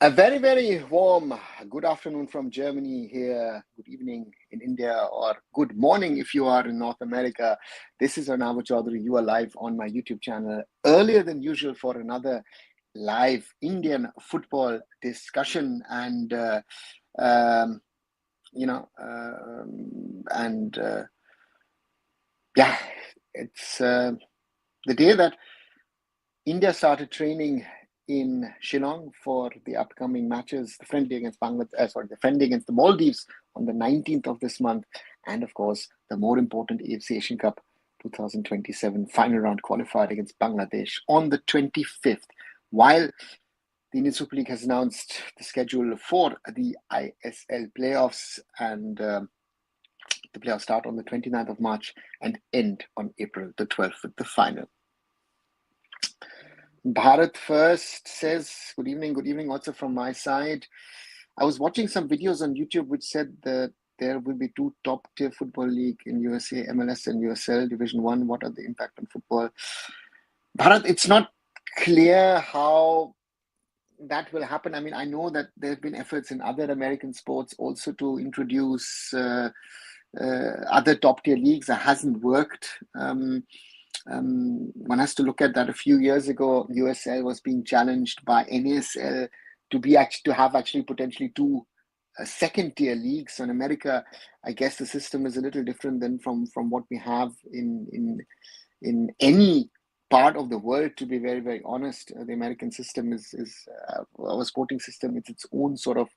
A very, very warm good afternoon from Germany here, good evening in India, or good morning if you are in North America. This is Arunfoot Chaudhary. You are live on my YouTube channel earlier than usual for another live Indian football discussion. And, yeah, it's the day that India started training in Shillong for the upcoming matches, the friendly against the friendly against the Maldives on the 19th of this month, and of course the more important AFC Asian Cup 2027 final round qualifier against Bangladesh on the 25th. While the Indian Super League has announced the schedule for the ISL playoffs, and the playoffs start on the 29th of March and end on April the 12th with the final. Bharat first says, good evening also from my side. I was watching some videos on YouTube which said that there will be two top tier football league in USA, MLS and USL Division 1. What are the impact on football? Bharat, it's not clear how that will happen. I mean, I know that there have been efforts in other American sports also to introduce other top tier leagues. That hasn't worked. One has to look at that. A few years ago, USL was being challenged by NASL to have potentially two second tier leagues. So in America, I guess the system is a little different than from what we have in any part of the world. To be very, very honest, the American system is our sporting system. It's its own sort of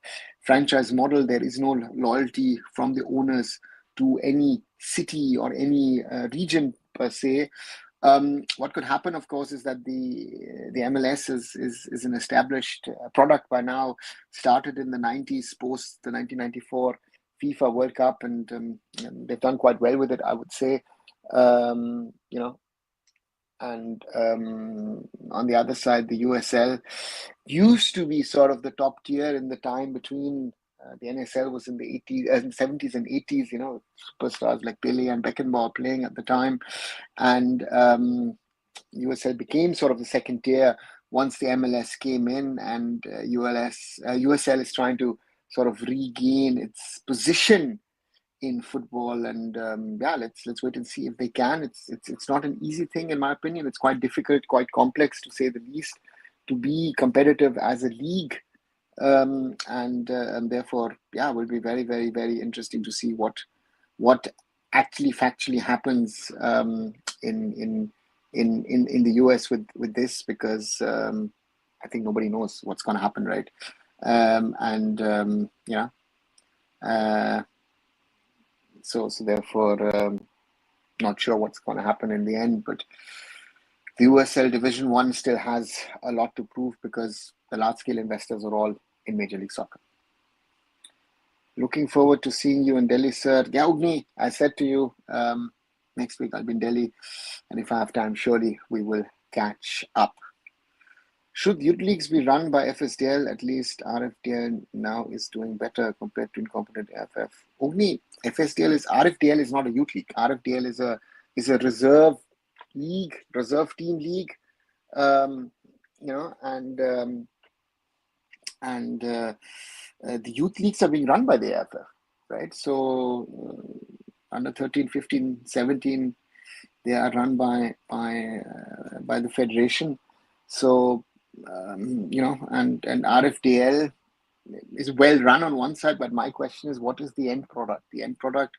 franchise model. There is no loyalty from the owners to any city or any region per se. What could happen, of course, is that the MLS is an established product by now, started in the 90s, post the 1994 FIFA World Cup, and they've done quite well with it, I would say. And on the other side, the USL used to be sort of the top tier in the time between the NSL was in the 70s and 80s, superstars like Pele and Beckenbauer playing at the time. And USL became sort of the second tier once the MLS came in, and USL is trying to sort of regain its position in football. And let's wait and see if they can. It's not an easy thing, in my opinion. It's quite difficult, quite complex, to say the least, to be competitive as a league. And therefore, will be very, very, very interesting to see what actually factually happens in the US with this, because I think nobody knows what's going to happen, right? So therefore, not sure what's going to happen in the end, but the USL Division 1 still has a lot to prove, because the large-scale investors are all in Major League Soccer. Looking forward to seeing you in Delhi, sir. Yeah, Ugni, I said to you, next week I'll be in Delhi, and if I have time, surely we will catch up. Should youth leagues be run by FSDL? At least RFDL now is doing better compared to incompetent AIFF. Ugni, RFDL is not a youth league. RFDL is a reserve league, reserve team league, and the youth leagues are being run by the AIFF, right? So under 13, 15, 17, they are run by the federation. So and RFDL is well run on one side, but my question is, what is the end product? The end product,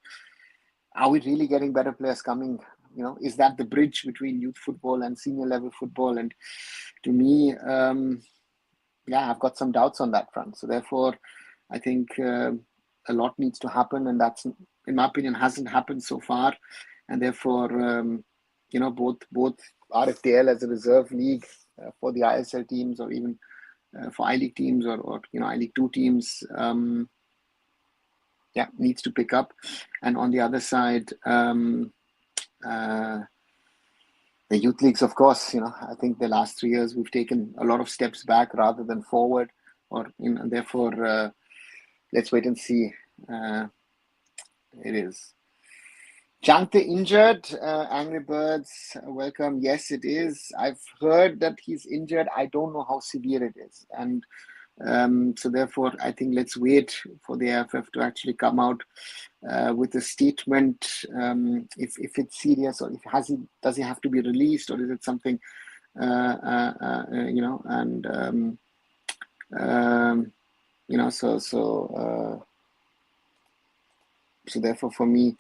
are we really getting better players coming? Is that the bridge between youth football and senior level football? And to me, I've got some doubts on that front. So therefore, I think a lot needs to happen, and that's, in my opinion, hasn't happened so far. And therefore, both RFDL as a reserve league for the ISL teams, or even for I-League teams, or I-League 2 teams, needs to pick up. And on the other side, the youth leagues, of course, I think the last 3 years we've taken a lot of steps back rather than forward, and therefore, let's wait and see. It is. Chante injured, Angry Birds, welcome. Yes, it is. I've heard that he's injured. I don't know how severe it is. And So therefore, I think let's wait for the AIFF to actually come out with a statement, if it's serious, or if does he have to be released, or is it something and so therefore for me,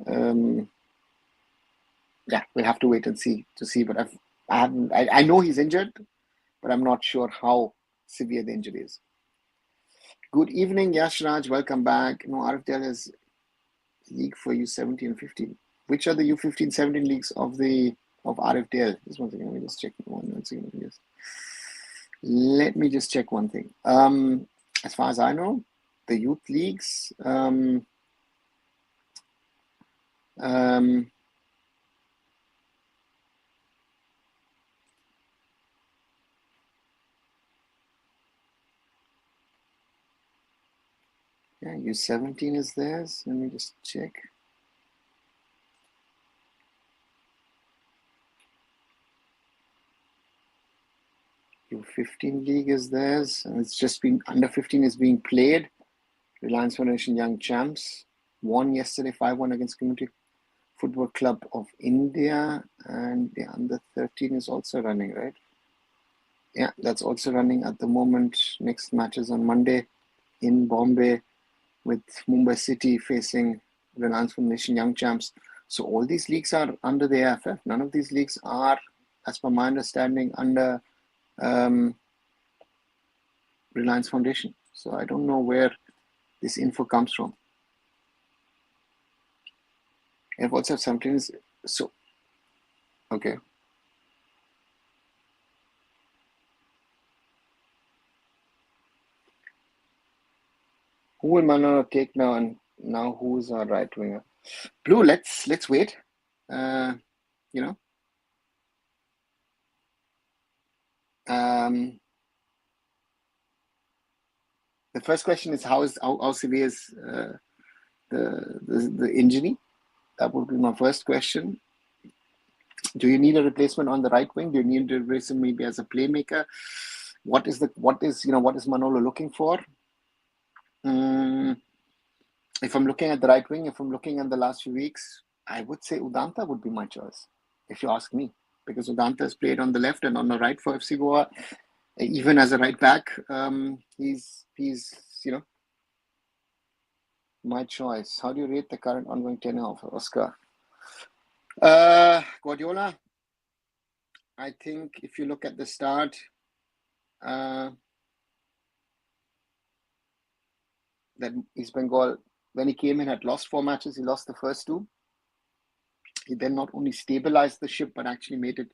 we'll have to wait and see to see. But I know he's injured, but I'm not sure how severe the injury is. Good evening, Yashraj. Welcome back. No, RFDL is league for U17 and 15. Which are the U15, 17 leagues of RFDL? Just one second. Let me just check one second. Let me just check one thing. As far as I know, the youth leagues. Yeah, U17 is theirs. Let me just check. U15 league is theirs. And it's just been under 15 is being played. Reliance Foundation Young Champs won yesterday 5-1 against Community Football Club of India, and the under 13 is also running, right? Yeah, that's also running at the moment. Next match is on Monday in Bombay, with Mumbai City facing Reliance Foundation Young Champs. So all these leagues are under the AIFF. None of these leagues are, as per my understanding, under Reliance Foundation. So I don't know where this info comes from. And WhatsApp sometimes, so, okay. Who will Manolo take now, and now who's our right winger? Blue, let's wait. The first question is how severe is the injury? That would be my first question. Do you need a replacement on the right wing? Do you need a replacement maybe as a playmaker? What is Manolo looking for? If I'm looking at the right wing, if I'm looking at the last few weeks, I would say Udanta would be my choice, if you ask me, because Udanta has played on the left and on the right for FC Goa, even as a right back. He's my choice. How do you rate the current ongoing tenure of Oscar? Guardiola, I think if you look at the start, that East Bengal, when he came in, had lost 4 matches. He lost the first 2. He then not only stabilized the ship, but actually made it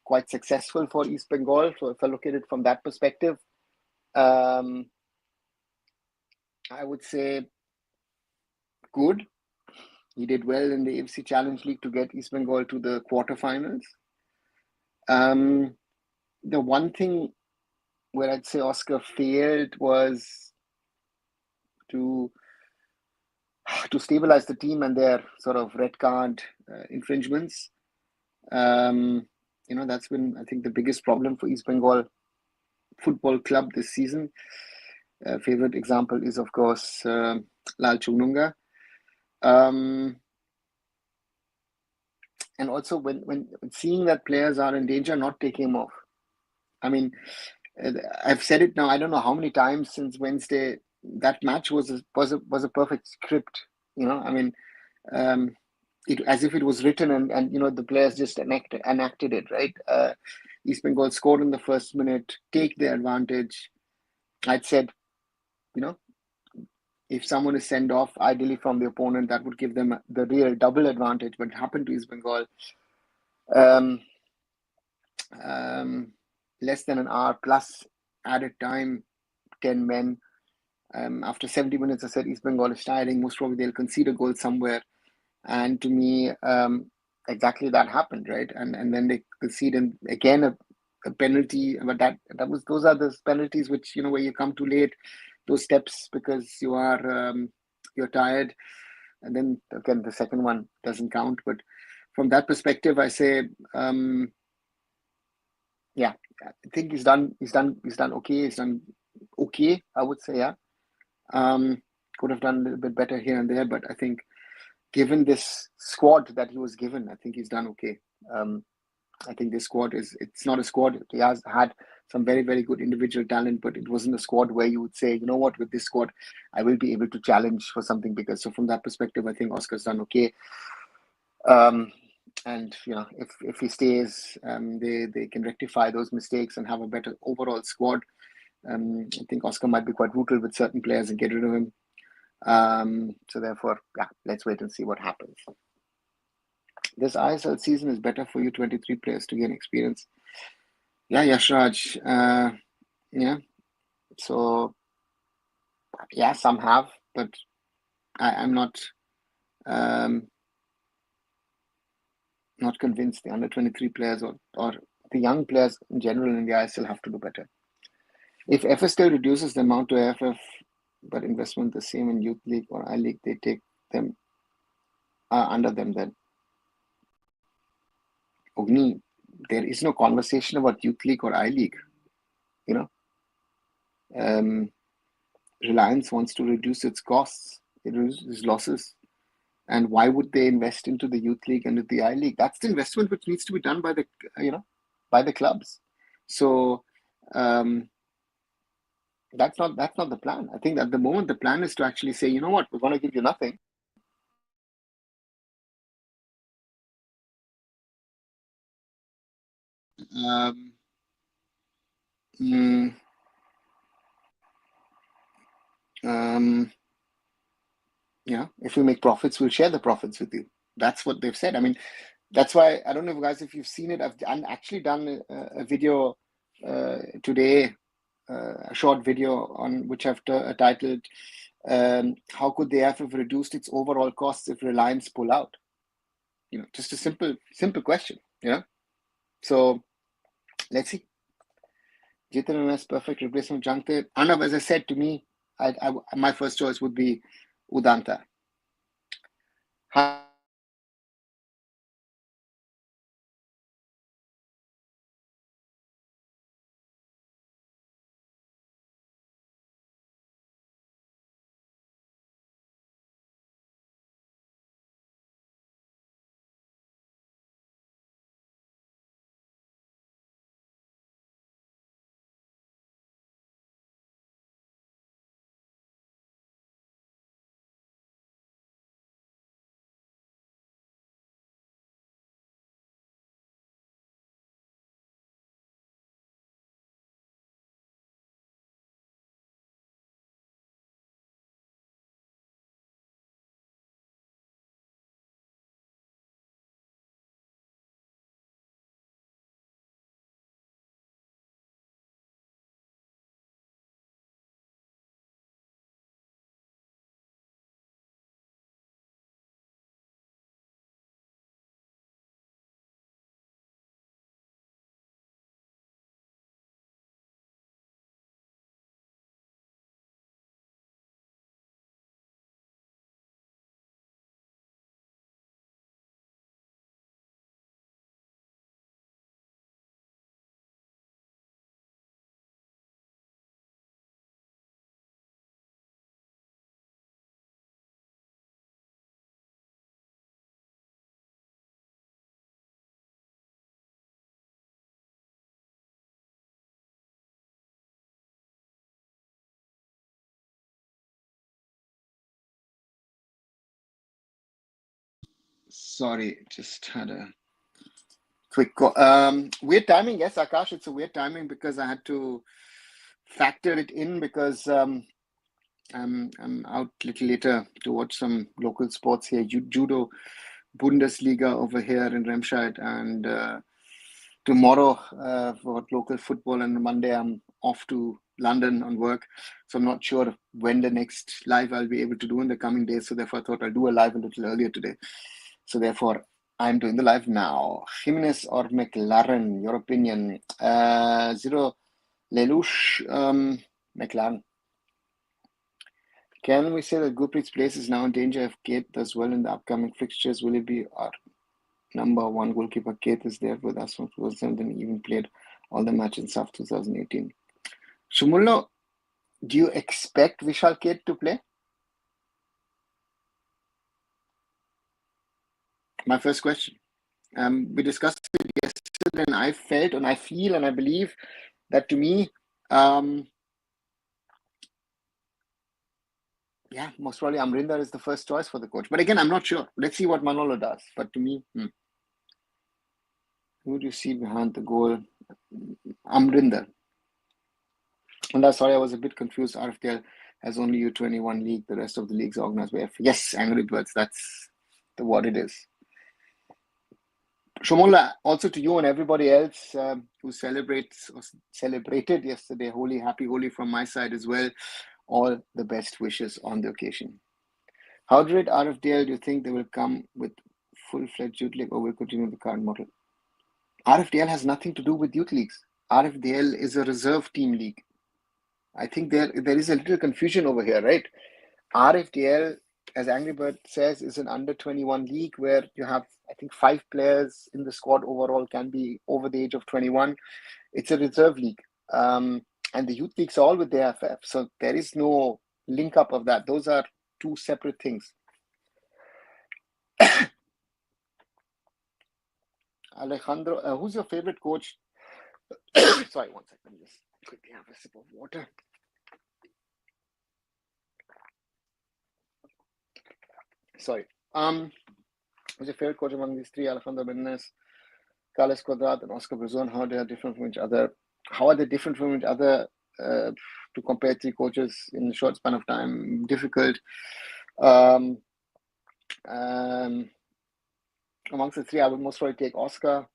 quite successful for East Bengal. So if I look at it from that perspective, I would say good. He did well in the AFC Challenge League to get East Bengal to the quarterfinals. The one thing where I'd say Oscar failed was to stabilize the team and their sort of red card infringements. That's been, I think, the biggest problem for East Bengal Football Club this season. Favorite example is, of course, Lal Chungnunga. And also when seeing that players are in danger, not taking them off. I mean, I've said it now, I don't know how many times since Wednesday. That match was a perfect script. I mean, it as if it was written and the players just enacted it, right? East Bengal scored in the first minute, take the advantage. I'd said, if someone is sent off, ideally from the opponent, that would give them the real double advantage. But it happened to East Bengal. Less than an hour plus added time, 10 men. After 70 minutes, I said East Bengal is tiring. Most probably they'll concede a goal somewhere. And to me, exactly that happened, right? And then they conceded again a penalty. But those are the penalties which, where you come too late, those steps because you are you're tired. And then again, the second one doesn't count. But from that perspective, I say, I think he's done okay. He's done okay, I would say, yeah. Could have done a little bit better here and there, but I think given this squad that he was given, I think he's done okay. Um, I think this squad it's not a squad. He has had some very, very good individual talent, but it wasn't a squad where you would say, you know what, with this squad, I will be able to challenge for something bigger. So from that perspective, I think Oscar's done okay. Um, and if he stays, they can rectify those mistakes and have a better overall squad. I think Oscar might be quite brutal with certain players and get rid of him. So therefore, yeah, let's wait and see what happens. This ISL season is better for U23 players to gain experience. Yeah, Yashraj. Yeah. So yeah, some have, but I'm um, not convinced the under 23 players or the young players in general in the ISL have to do better. If FS still reduces the amount to AIFF, but investment the same in youth league or I league, they take them under them then. Ogni, there is no conversation about youth league or I league. You know, um, Reliance wants to reduce its costs, it reduces losses. And why would they invest into the youth league and the I league? That's the investment which needs to be done by by the clubs. So that's not the plan. I think at the moment the plan is to actually say, you know what, we're going to give you nothing. Um, mm, um, if we make profits, we'll share the profits with you. That's what they've said. I mean, that's why I don't know, guys, if you've seen it. I've actually done a video today, a short video on which I've titled "How could the AIFF have reduced its overall costs if Reliance pull out?" Just a simple question. So let's see. Jitan as perfect replacement Jangte. Arnav, as I said, to me, my first choice would be Udanta. Sorry, just had a quick call. Weird timing, yes, Akash. It's a weird timing because I had to factor it in because I'm out a little later to watch some local sports here. Judo Bundesliga over here in Remscheid, and tomorrow for local football, and Monday I'm off to London on work. So I'm not sure when the next live I'll be able to do in the coming days. So therefore, I thought I'll do a live a little earlier today. So therefore, I'm doing the live now. Jimenez or McLaren, your opinion? Zero Lelouch, McLaren. Can we say that Gurpreet's place is now in danger if Kate does well in the upcoming fixtures? Will it be our number one goalkeeper? Kate is there with us from 2017 and even played all the matches in SAF 2018. Shumulo, Do you expect Vishal Kate to play? My first question. We discussed it yesterday, and I felt, and I feel, and I believe that to me, yeah, most probably Amrinder is the first choice for the coach. But again, I'm not sure. Let's see what Manolo does. But to me, who do you see behind the goal? Amrinder. And that's sorry, I was a bit confused. RFDL has only U21 league. The rest of the leagues are organized by AIFF. Yes, Angry Birds. That's what it is. Shomola, also to you and everybody else who celebrated yesterday, Holi, happy Holi from my side as well. All the best wishes on the occasion. How great RFDL do you think they will come with full-fledged youth league or will continue the current model? RFDL has nothing to do with youth leagues. RFDL is a reserve team league. I think there is a little confusion over here, right? RFDL, as Angry Bird says, is an under-21 league where you have, I think, 5 players in the squad overall can be over the age of 21. It's a reserve league. And the youth leagues are all with the AIFF. So there is no link up of that. Those are two separate things. Alejandro, who's your favorite coach? Sorry, one second. Just quickly have a sip of water. Sorry. Who's your favorite coach among these three? Alejandro Benitez, Carles Quadrat, and Oscar Brazon. How they are different from each other? How are they different from each other? To compare 3 coaches in a short span of time, difficult. Amongst the 3, I would most probably take Oscar,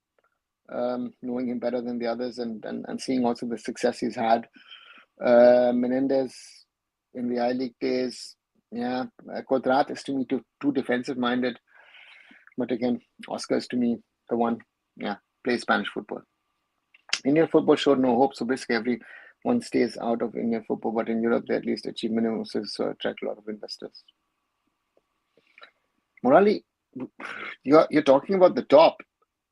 knowing him better than the others and seeing also the success he's had. Menendez in the I-League days, yeah. Quadrat is to me too defensive-minded. But again, Oscar is to me the one, plays Spanish football. Indian football showed no hope, so basically everyone stays out of Indian football, but in Europe they at least achieve minimum, so attract a lot of investors. Morali, you're talking about the top.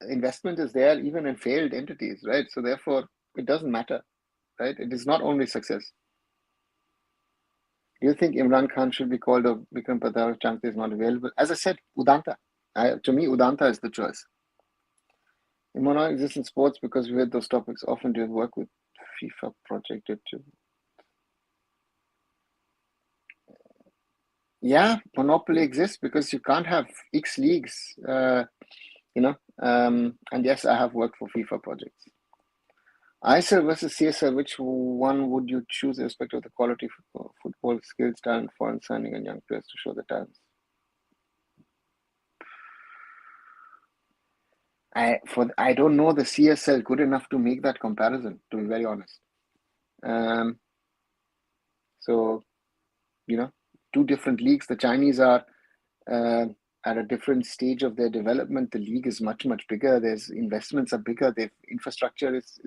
Investment is there even in failed entities, right? So therefore, it doesn't matter, right? It is not only success. Do you think Imran Khan should be called or Vikram Pradhan if Chante is not available? As I said, Udanta. To me, Udanta is the choice. Imran exists in sports because we had those topics often. Do you work with FIFA projected to? Yeah, monopoly exists because you can't have X leagues, and yes, I have worked for FIFA projects. ISL versus CSL, which one would you choose irrespective of the quality of football skills, talent, foreign signing, and young players to show the talents? I don't know the CSL good enough to make that comparison, to be very honest. So, 2 different leagues. The Chinese are at a different stage of their development. The league is much, much bigger. There's investments are bigger. Their infrastructure is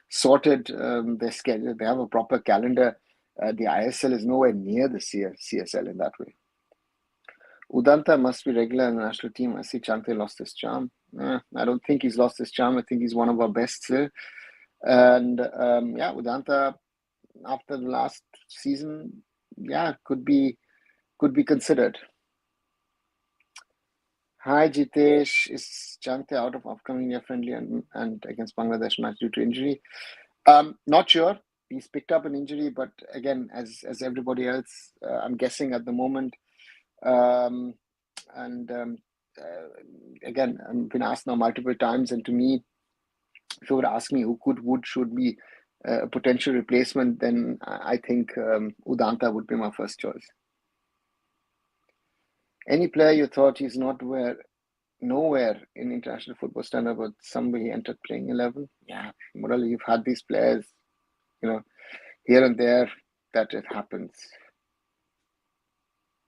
sorted. Their schedule, they have a proper calendar. The ISL is nowhere near the CSL in that way. Udanta must be regular in the national team. I see Chante lost his charm. I don't think he's lost his charm. I think he's one of our best still. And Udanta, after the last season, could be considered. Hi Jitesh, is Chante out of upcoming year friendly and against Bangladesh match due to injury? Not sure. He's picked up an injury, but again, as everybody else, I'm guessing at the moment. Again, I've been asked now multiple times, and to me, if you would ask me who should be a potential replacement, then I think Udanta would be my first choice. Any player you thought he's nowhere in international football standard, but somebody entered playing 11? Yeah, Morally, you've had these players, here and there, that it happens.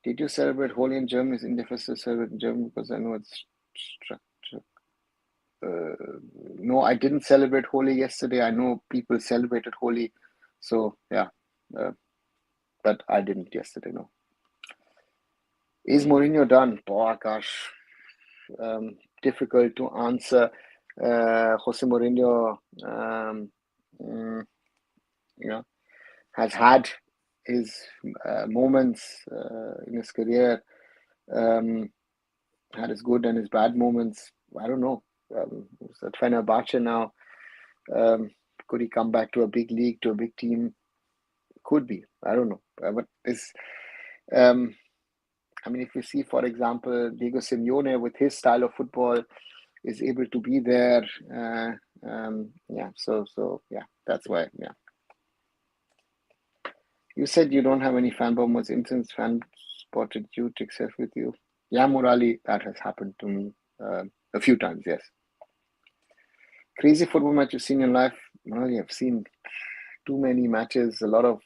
Did you celebrate Holi in Germany? Is India first to celebrate in Germany? Because I know it's structured. No, I didn't celebrate Holi yesterday. I know people celebrated Holi. So, but I didn't yesterday, no. Is Mourinho done? Oh, gosh. Difficult to answer. Jose Mourinho, has had his moments in his career, had his good and his bad moments. I don't know. He's at Fenerbahce now. Could he come back to a big league, to a big team? Could be. I don't know. But this, I mean, if you see, for example, Diego Simeone with his style of football is able to be there. Yeah. So yeah, that's why. Yeah. You said you don't have any fan moments. Instance fan spotted you, took selfie with you. Yeah, Murali, that has happened to me a few times. Yes. Crazy football match you've seen in life? Murali, I've seen too many matches. A lot of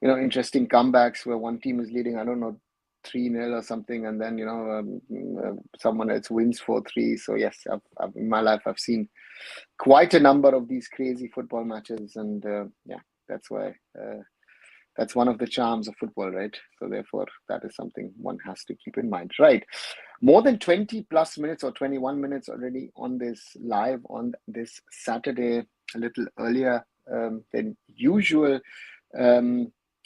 interesting comebacks where one team is leading, I don't know, 3-0 or something, and then someone else wins 4-3. So yes, in my life I've seen quite a number of these crazy football matches, and yeah, that's why that's one of the charms of football, right? So therefore, that is something one has to keep in mind, right? More than 20 plus minutes or 21 minutes already on this live on this Saturday, a little earlier than usual.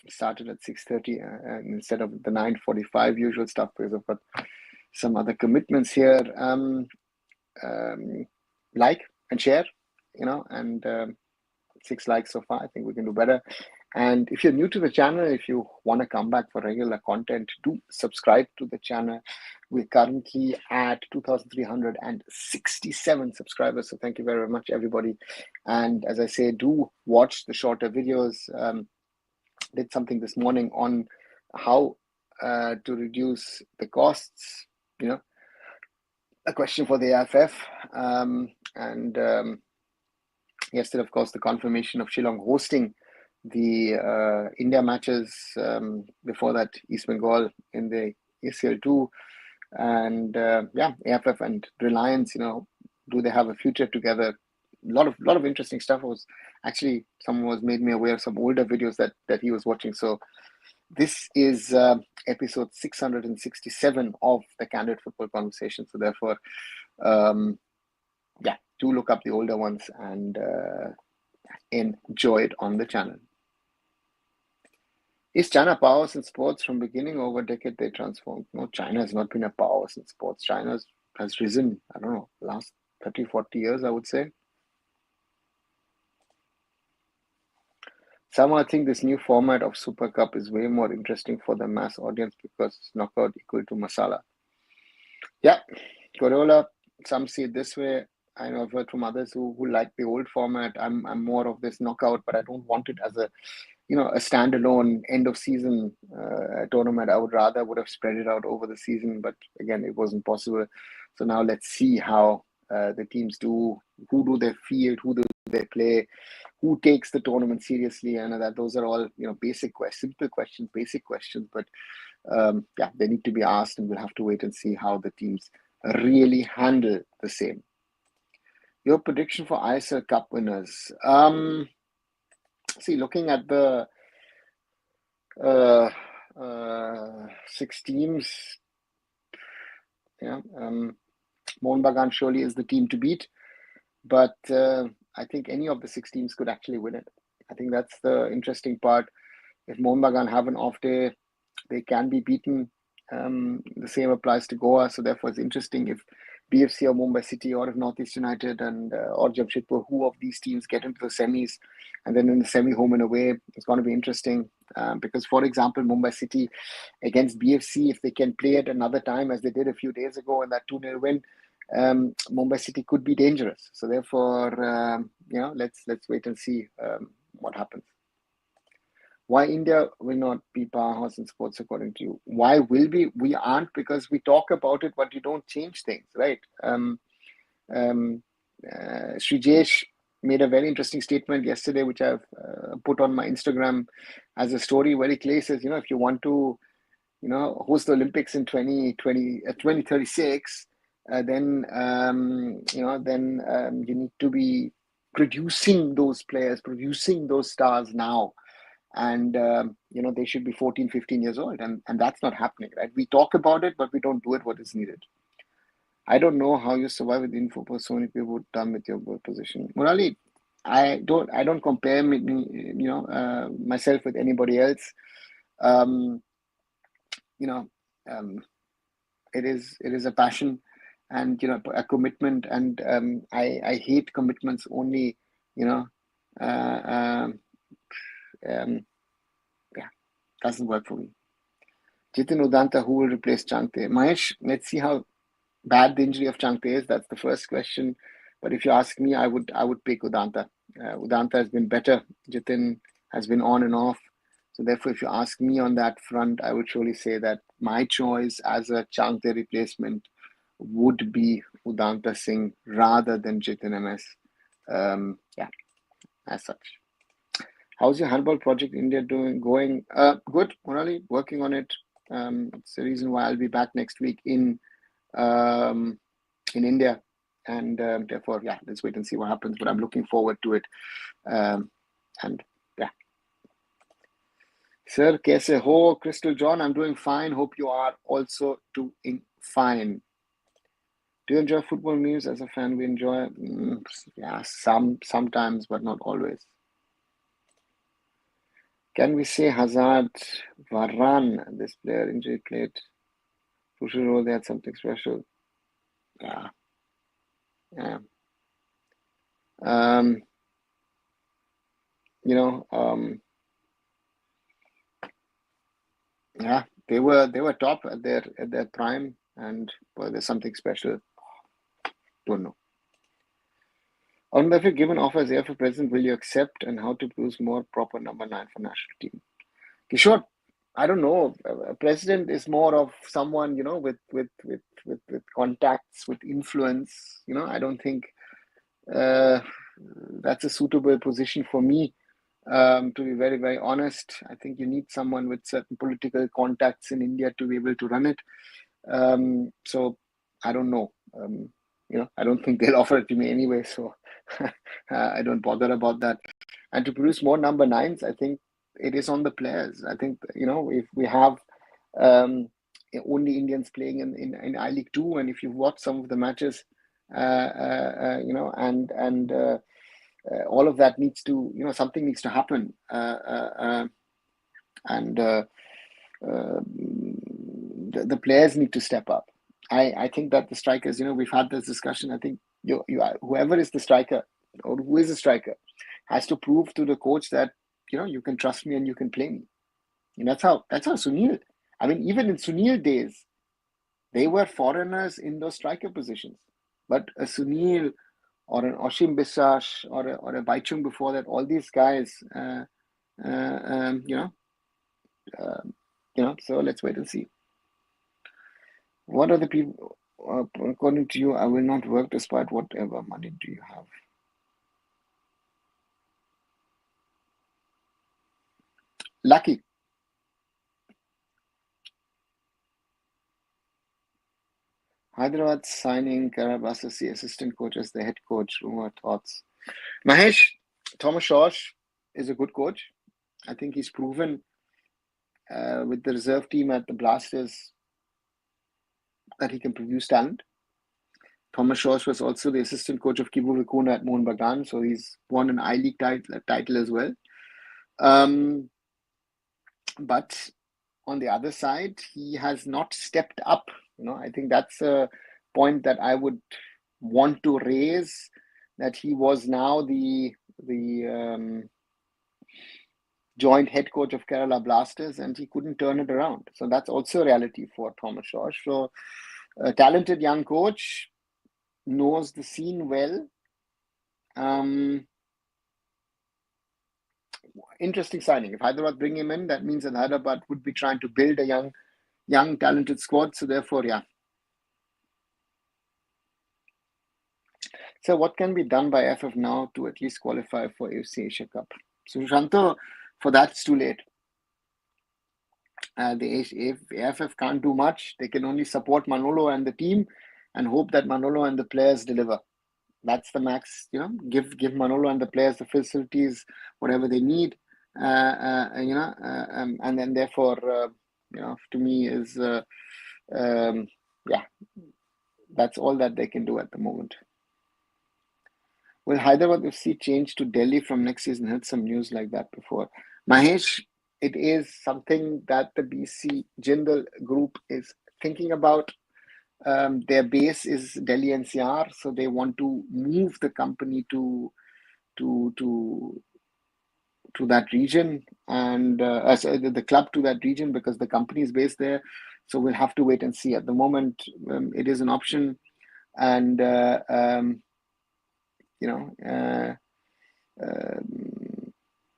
Started at 6:30 instead of the 9:45 usual stuff because I've got some other commitments here. Like and share, and 6 likes so far. I think we can do better. And if you're new to the channel, if you want to come back for regular content, do subscribe to the channel. We're currently at 2,367 subscribers. So thank you very much, everybody. And as I say, do watch the shorter videos. Did something this morning on how to reduce the costs, a question for the AIFF. Yesterday, of course, the confirmation of Shillong hosting the India matches. Before that, East Bengal in the ACL2. And yeah, AIFF and Reliance, do they have a future together? A lot of interesting stuff. Someone was made me aware of some older videos that he was watching. So this is episode 667 of the Candid Football Conversations. So therefore, yeah, do look up the older ones and enjoy it on the channel. Is China a powerhouse in sports from beginning? Over a decade they transformed? No, China has not been a powerhouse in sports. China has risen, I don't know, last 30, 40 years, I would say. Somehow I think this new format of Super Cup is way more interesting for the mass audience because it's knockout equal to masala. Yeah, Corolla, some see it this way. I know I've heard from others who like the old format. I'm more of this knockout, but I don't want it as a standalone end of season tournament. I would have spread it out over the season, but again, it wasn't possible. So now let's see how the teams do. Who do they field? Who do they play? Who takes the tournament seriously? And that those are all basic questions, simple questions, basic questions, but yeah, they need to be asked, and we'll have to wait and see how the teams really handle the same. Your prediction for ISL Cup winners? See, looking at the 6 teams, yeah, Mohun Bagan surely is the team to beat, but I think any of the 6 teams could actually win it. I think that's the interesting part. If Mohun Bagan have an off day, they can be beaten. The same applies to Goa, so therefore it's interesting if BFC or Mumbai City or if Northeast United and or Jamshedpur, who of these teams get into the semis, and then in the semi home and away, it's going to be interesting because, for example, Mumbai City against BFC, if they can play it another time as they did a few days ago in that 2-0 win, Mumbai City could be dangerous. So therefore, let's wait and see what happens. Why India will not be powerhouse in sports according to you? Why will we aren't? Because we talk about it, but you don't change things, right? Srijesh made a very interesting statement yesterday, which I've put on my Instagram as a story, where he clearly says, if you want to, host the Olympics in 2036, then you need to be producing those players, producing those stars now. And they should be 14, 15 years old, and that's not happening, right? We talk about it, but we don't do it what is needed. I don't know how you survive with info for so many people done with your goal position. Murali, I don't compare myself with anybody else. Um, you know, um, it is a passion and a commitment, and I hate commitments only. You know, uh, um, um, yeah, doesn't work for me. Jitin Udanta, who will replace Changte? Mahesh, let's see how bad the injury of Changte is. That's the first question. But if you ask me, I would pick Udanta. Udanta has been better. Jitin has been on and off. So therefore, if you ask me on that front, I would surely say that my choice as a Changte replacement would be Udanta Singh rather than Jitin MS. Yeah, as such. How's your handball project in India going? Good, Monali, working on it. It's the reason why I'll be back next week um, in India, and therefore, yeah, let's wait and see what happens. But I'm looking forward to it. And yeah, sir, kaise ho, Crystal John? I'm doing fine. Hope you are also doing fine. Do you enjoy football news as a fan? We enjoy, yeah, sometimes, but not always. Can we say Hazard, Varane, this player injury played crucial role? They had something special. Yeah, yeah. Um, you know, yeah, they were top at their prime, and well, there's something special. Don't know. On if you're given offer as AIFF president, will you accept, and how to produce more proper number nine for national team? Kishore, I don't know. A president is more of someone, with contacts, with influence. I don't think uh, that's a suitable position for me. To be very, very honest, I think you need someone with certain political contacts in India to be able to run it. So I don't know. I don't think they'll offer it to me anyway, so I don't bother about that. And to produce more number nines, I think it is on the players. I think, if we have um, only Indians playing in I League Two, and if you watch some of the matches, and all of that needs to, something needs to happen, and the players need to step up. I think that the strikers, we've had this discussion. I think whoever is the striker or who is the striker has to prove to the coach that you can trust me and you can play me. And that's how Sunil. I mean, even in Sunil days, they were foreigners in those striker positions. But a Sunil or an Oshim Biswas or a Baichung before that, all these guys, uh, um, you know, uh, So let's wait and see. What are the people, according to you, I will not work despite whatever money do you have? Lucky. Hyderabad signing Karabas as the assistant coach as the head coach. Rumor thoughts. Mahesh, Thomas Shosh is a good coach. I think he's proven with the reserve team at the Blasters that he can produce talent. Thomas Shosh was also the assistant coach of Kibu Vikuna at Mohun Bagan, so he's won an I League title as well. But on the other side, he has not stepped up. I think that's a point that I would want to raise, that he was now the joint head coach of Kerala Blasters, and he couldn't turn it around. So that's also a reality for Thomas Shosh. So a talented young coach, knows the scene well. Interesting signing. If Hyderabad bring him in, that means that Hyderabad would be trying to build a young talented squad. So therefore, yeah. So what can be done by AIFF now to at least qualify for AFC Asia Cup? So Shanto, for that it's too late. The AIFF can't do much. They can only support Manolo and the team and hope that Manolo and the players deliver. That's the max. Give Manolo and the players the facilities, whatever they need, and then therefore, to me is, yeah, that's all that they can do at the moment. Will Hyderabad FC change to Delhi from next season? Heard some news like that before. Mahesh, it is something that the BC Jindal group is thinking about. Their base is Delhi NCR, so they want to move the company to to to that region and the club to that region because the company is based there. So we'll have to wait and see. At the moment, it is an option, and you know.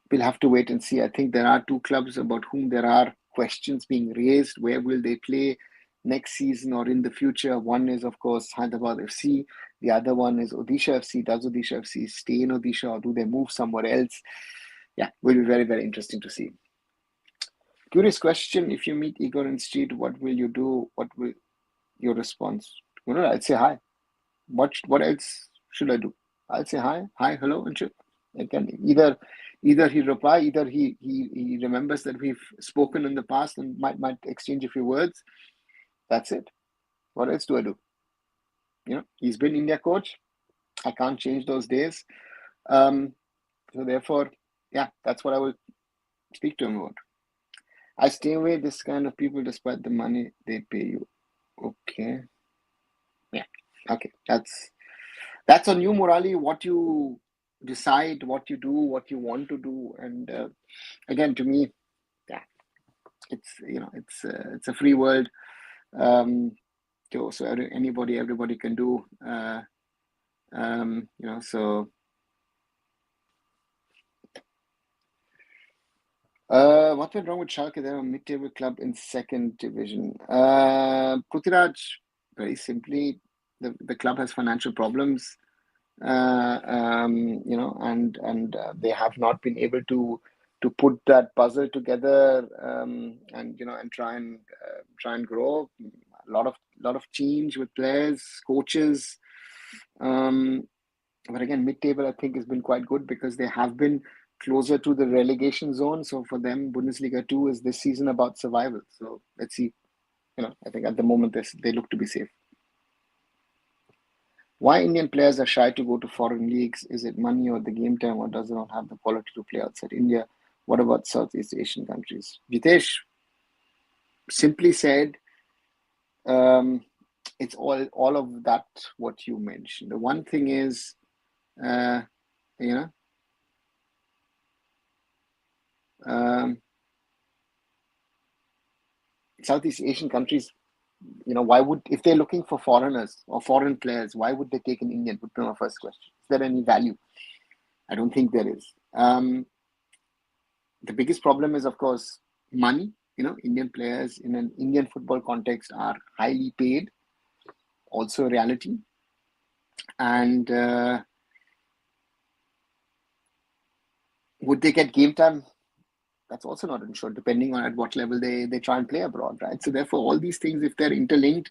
We'll have to wait and see. I think there are two clubs about whom there are questions being raised. Where will they play next season or in the future? One is, of course, Hyderabad FC. The other one is Odisha FC. Does Odisha FC stay in Odisha or do they move somewhere else? Yeah, will be very, very interesting to see. Curious question. If you meet Igor in street, what will you do? What will your response? I'd say hi. What else should I do? I'll say hi, hello, and shoot. It can either he reply, either he remembers that we've spoken in the past and might exchange a few words. That's it. What else do I do? He's been India coach. I can't change those days. So therefore, yeah, that's what I will speak to him about. I stay away this kind of people despite the money they pay you. Okay. Yeah. Okay. That's on you, Murali. What you decide, what you do, what you want to do, and again, to me, yeah, it's a free world. So everybody can do. So. What went wrong with Schalke? They're a mid-table club in second division. Prithviraj, very simply, the club has financial problems. And they have not been able to put that puzzle together, and try and grow. A lot of change with players, coaches. But again, mid-table I think has been quite good because they have been closer to the relegation zone. So for them, Bundesliga 2 is this season about survival. So let's see. I think at the moment they look to be safe. Why Indian players are shy to go to foreign leagues? Is it money or the game time, or does it not have the quality to play outside India? What about Southeast Asian countries? Jitesh, simply said, it's all of that what you mentioned. The one thing is, Southeast Asian countries, if they're looking for foreigners or foreign players, why would they take an Indian? Would be my first question. Is there any value? I don't think there is. The biggest problem is, of course, money. Indian players in an Indian football context are highly paid, also a reality. And would they get game time? That's also not ensured, depending on at what level they try and play abroad, right? So therefore, all these things, if they're interlinked,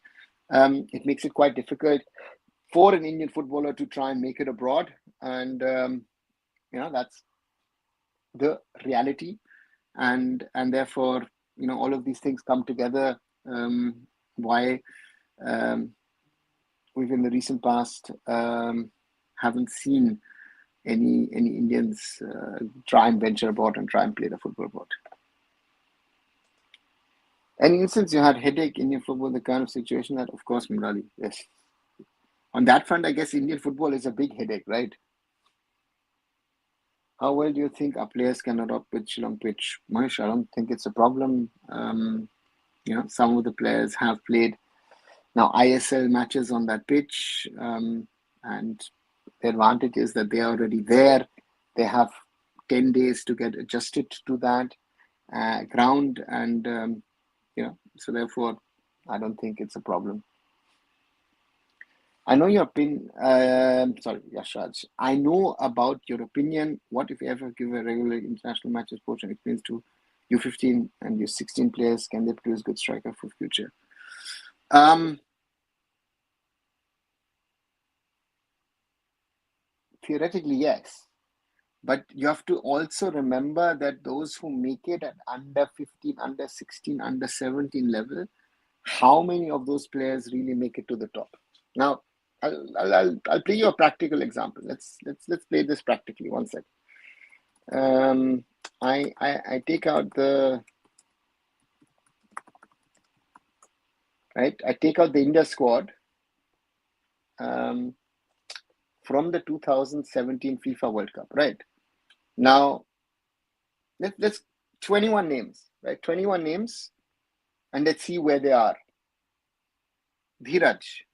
it makes it quite difficult for an Indian footballer to try and make it abroad. And, that's the reality. And therefore, all of these things come together. Why we've in the recent past haven't seen any Indians try and venture abroad and try and play the football abroad. Any instance you had headache in your football, the kind of situation that, of course, Murali, yes. On that front, I guess Indian football is a big headache, right? How well do you think our players can adopt with Shillong pitch? Mahesh, I don't think it's a problem. Some of the players have played now ISL matches on that pitch, and the advantage is that they are already there. They have 10 days to get adjusted to that ground, and so therefore, I don't think it's a problem. I know your opinion. Sorry, Yashraj. I know about your opinion. What if you ever give a regular international matches coach and experience to U15 and U16 players? Can they produce good striker for future? Theoretically, yes. But you have to also remember that those who make it at under 15, under 16, under 17 level, how many of those players really make it to the top? Now, I'll play you a practical example. Let's play this practically. One sec. I take out the right. I take out the India squad from the 2017 FIFA World Cup. Right now, let's 21 names. Right, 21 names, and let's see where they are. Dhiraj,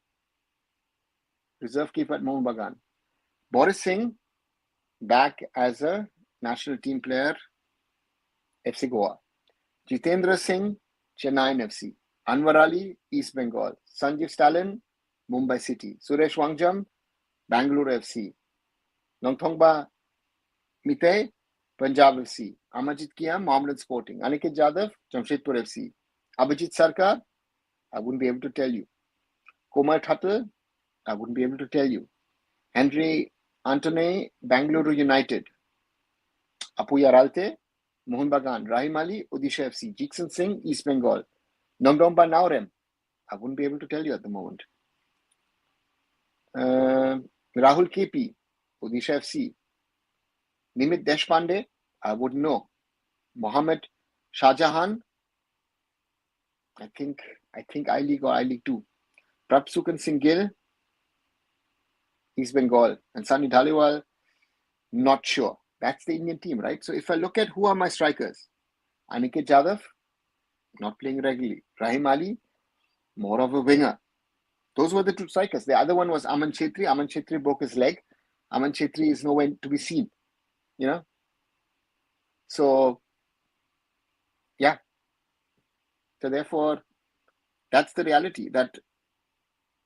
reserve keeper at Mohun Bagan. Boris Singh, back as a national team player, FC Goa. Jitendra Singh, Chennai FC. Anwar Ali, East Bengal. Sanjeev Stalin, Mumbai City. Suresh Wangjam, Bangalore FC. Nongthongba Mitay, Punjab FC. Amarjit Kiam, Mohammedan Sporting. Aniket Jadhav, Jamshedpur FC. Abhijit Sarkar, I wouldn't be able to tell you. Kumar Thattal, I wouldn't be able to tell you. Henry Antone, Bangalore United. Apuya Ralte, Mohun Bagan. Rahim Ali, Odisha FC. Jiksan Singh, East Bengal. Nongdomba Naurem, I wouldn't be able to tell you at the moment. Rahul KP, Odisha FC. Nimit Deshpande, I wouldn't know. Mohammed Shahjahan, I think I-League or I-League 2. Prabsukan Singh Gill, East Bengal. And Sunny Dhaliwal, not sure. That's the Indian team, right? So if I look at who are my strikers, Aniket Jadhav, not playing regularly. Rahim Ali, more of a winger. Those were the two strikers. The other one was Aman Chhetri. Aman Chhetri broke his leg. Aman Chhetri is nowhere to be seen. So, yeah. So therefore, that's the reality, that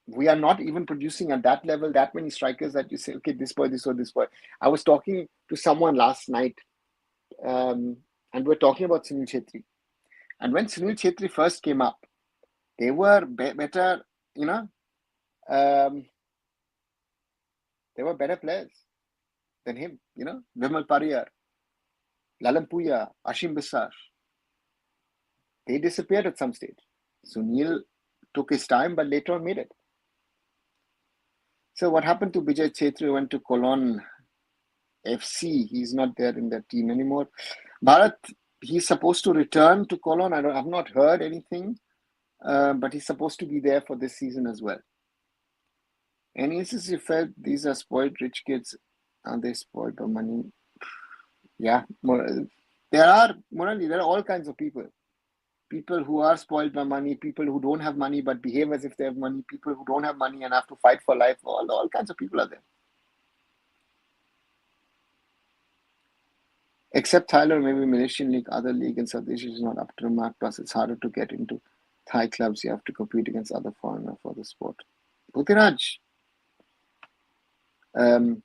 we are not even producing at that level that many strikers that you say, okay, this boy, this boy, this boy. I was talking to someone last night, and we're talking about Sunil Chhetri. And when Sunil Chhetri first came up, they were better, they were better players than him, Vimal Pariyar, Lalan Puya, Ashim Bissar. They disappeared at some stage. Sunil took his time, but later on made it. So what happened to Bijay Chhetri? Went to Cologne FC. He's not there in that team anymore. Bharat, he's supposed to return to Cologne. I've not heard anything, but he's supposed to be there for this season as well. And he says, you felt these are spoiled rich kids. Are they spoiled by money? Yeah, there are all kinds of people. People who are spoiled by money, people who don't have money but behave as if they have money, people who don't have money and have to fight for life. All kinds of people are there. Except Thailand, maybe Malaysian league, other league in South Asia is not up to the mark. Plus, it's harder to get into Thai clubs. You have to compete against other foreigners for the sport. Putiraj, the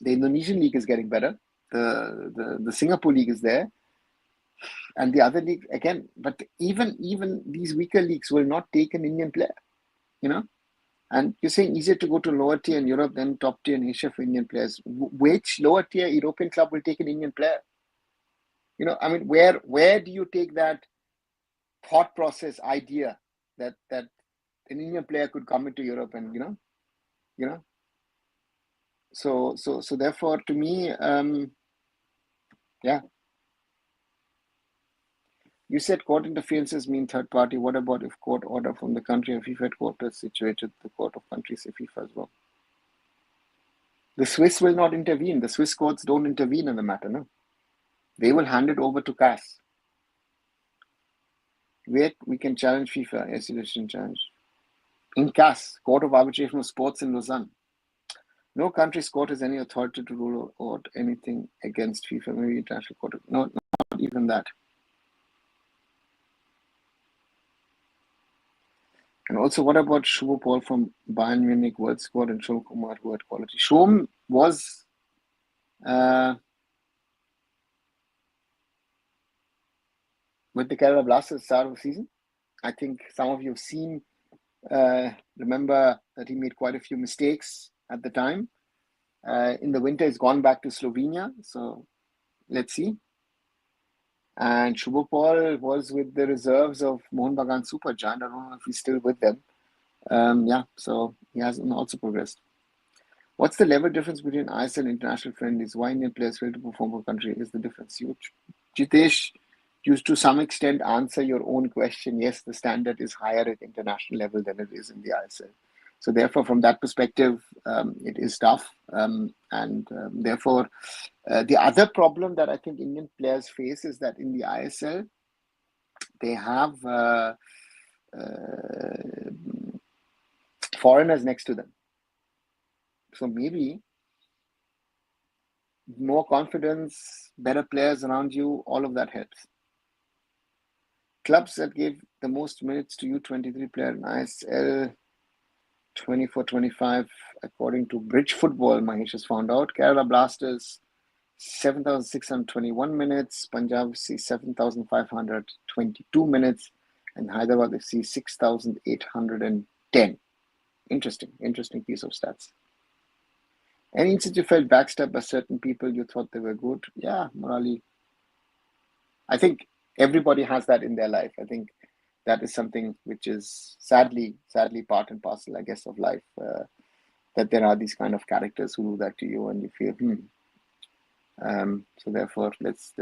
Indonesian league is getting better. The Singapore league is there. And the other league again, but even these weaker leagues will not take an Indian player, And you're saying easier to go to lower tier in Europe than top tier in Asia for Indian players. Which lower tier European club will take an Indian player? Where do you take that thought process idea that an Indian player could come into Europe and So therefore, to me, yeah. You said court interferences mean third party. What about if court order from the country and FIFA headquarters situated the court of countries in FIFA as well? The Swiss will not intervene. The Swiss courts don't intervene in the matter, no. They will hand it over to CAS. Wait, we can challenge FIFA. Yes, you can challenge. In CAS, Court of Arbitration of Sports in Lausanne. No country's court has any authority to rule out anything against FIFA. Maybe international court. No, not even that. And also, what about Shubho Paul from Bayern Munich, World Squad, and Shom Kumar, who had quality? Shom was with the Kerala Blasters at the start of the season. I think some of you have seen, remember that he made quite a few mistakes at the time. In the winter, he's gone back to Slovenia. So let's see. And Shubho Paul was with the reserves of Mohun Bagan Super Giant. I don't know if he's still with them. Yeah, so he has also progressed. What's the level difference between ISL and international friendlies? Why Indian players fail to perform for country is the difference. You, Jitesh, you to some extent answer your own question. Yes, the standard is higher at international level than it is in the ISL. So therefore, from that perspective, it is tough. And therefore, the other problem that I think Indian players face is that in the ISL, they have foreigners next to them. So maybe more confidence, better players around you, all of that helps. Clubs that gave the most minutes to U23 player in ISL 24-25, according to Bridge Football, Mahesh has found out. Kerala Blasters 7,621 minutes, Punjab FC 7,522 minutes, and Hyderabad FC 6,810. Interesting piece of stats. Any instance you felt backstabbed by certain people you thought they were good? Yeah, Murali. I think everybody has that in their life. I think that is something which is sadly part and parcel, I guess, of life. That there are these kind of characters who do that to you, and you feel, So therefore, let's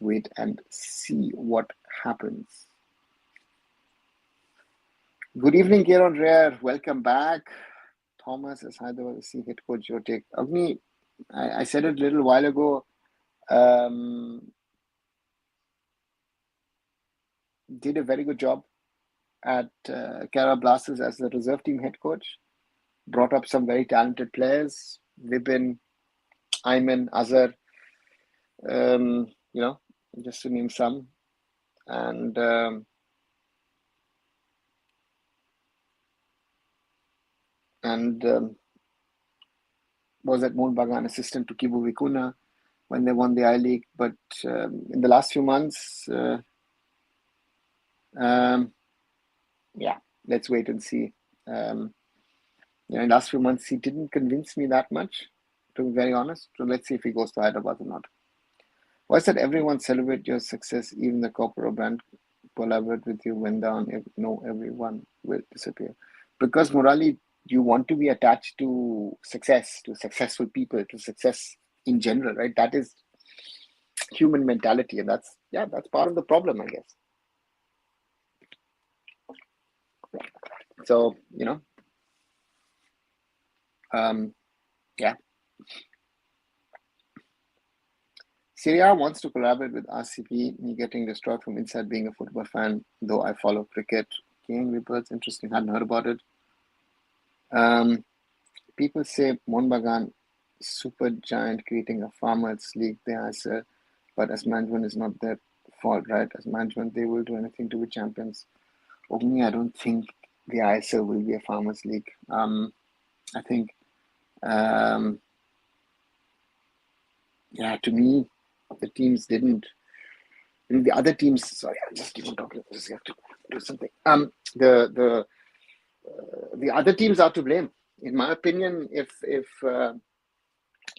wait and see what happens. Good evening, Kieron Rare. Welcome back. Thomas as Hyderabad FC head coach. Your take, Agni. I said it a little while ago. Did a very good job at Kerala Blasters as the reserve team head coach. Brought up some very talented players. Vipin, Ayman, Azhar. Just to name some. And was at Mohun Bagan assistant to Kibu Vikuna when they won the I-League. But in the last few months, let's wait and see. In the last few months, he didn't convince me that much, to be very honest. So let's see if he goes to Hyderabad or not. Why said everyone celebrate your success, even the corporate brand collaborate with you when down? No, everyone will disappear. Because Murali, you want to be attached to success, to successful people, to success in general, right? That is human mentality, and that's part of the problem, I guess. So, Syria wants to collaborate with RCB, me getting destroyed from inside being a football fan, though I follow cricket. King reports, interesting, hadn't heard about it. People say Mohun Bagan super giant creating a farmers league, they answer, but as management is not their fault, right? As management, they will do anything to be champions. Only I don't think the ISL will be a farmers league. I think, to me, the teams didn't. The other teams, sorry, I'll just keep on talking. I just have to do something. The other teams are to blame, in my opinion. If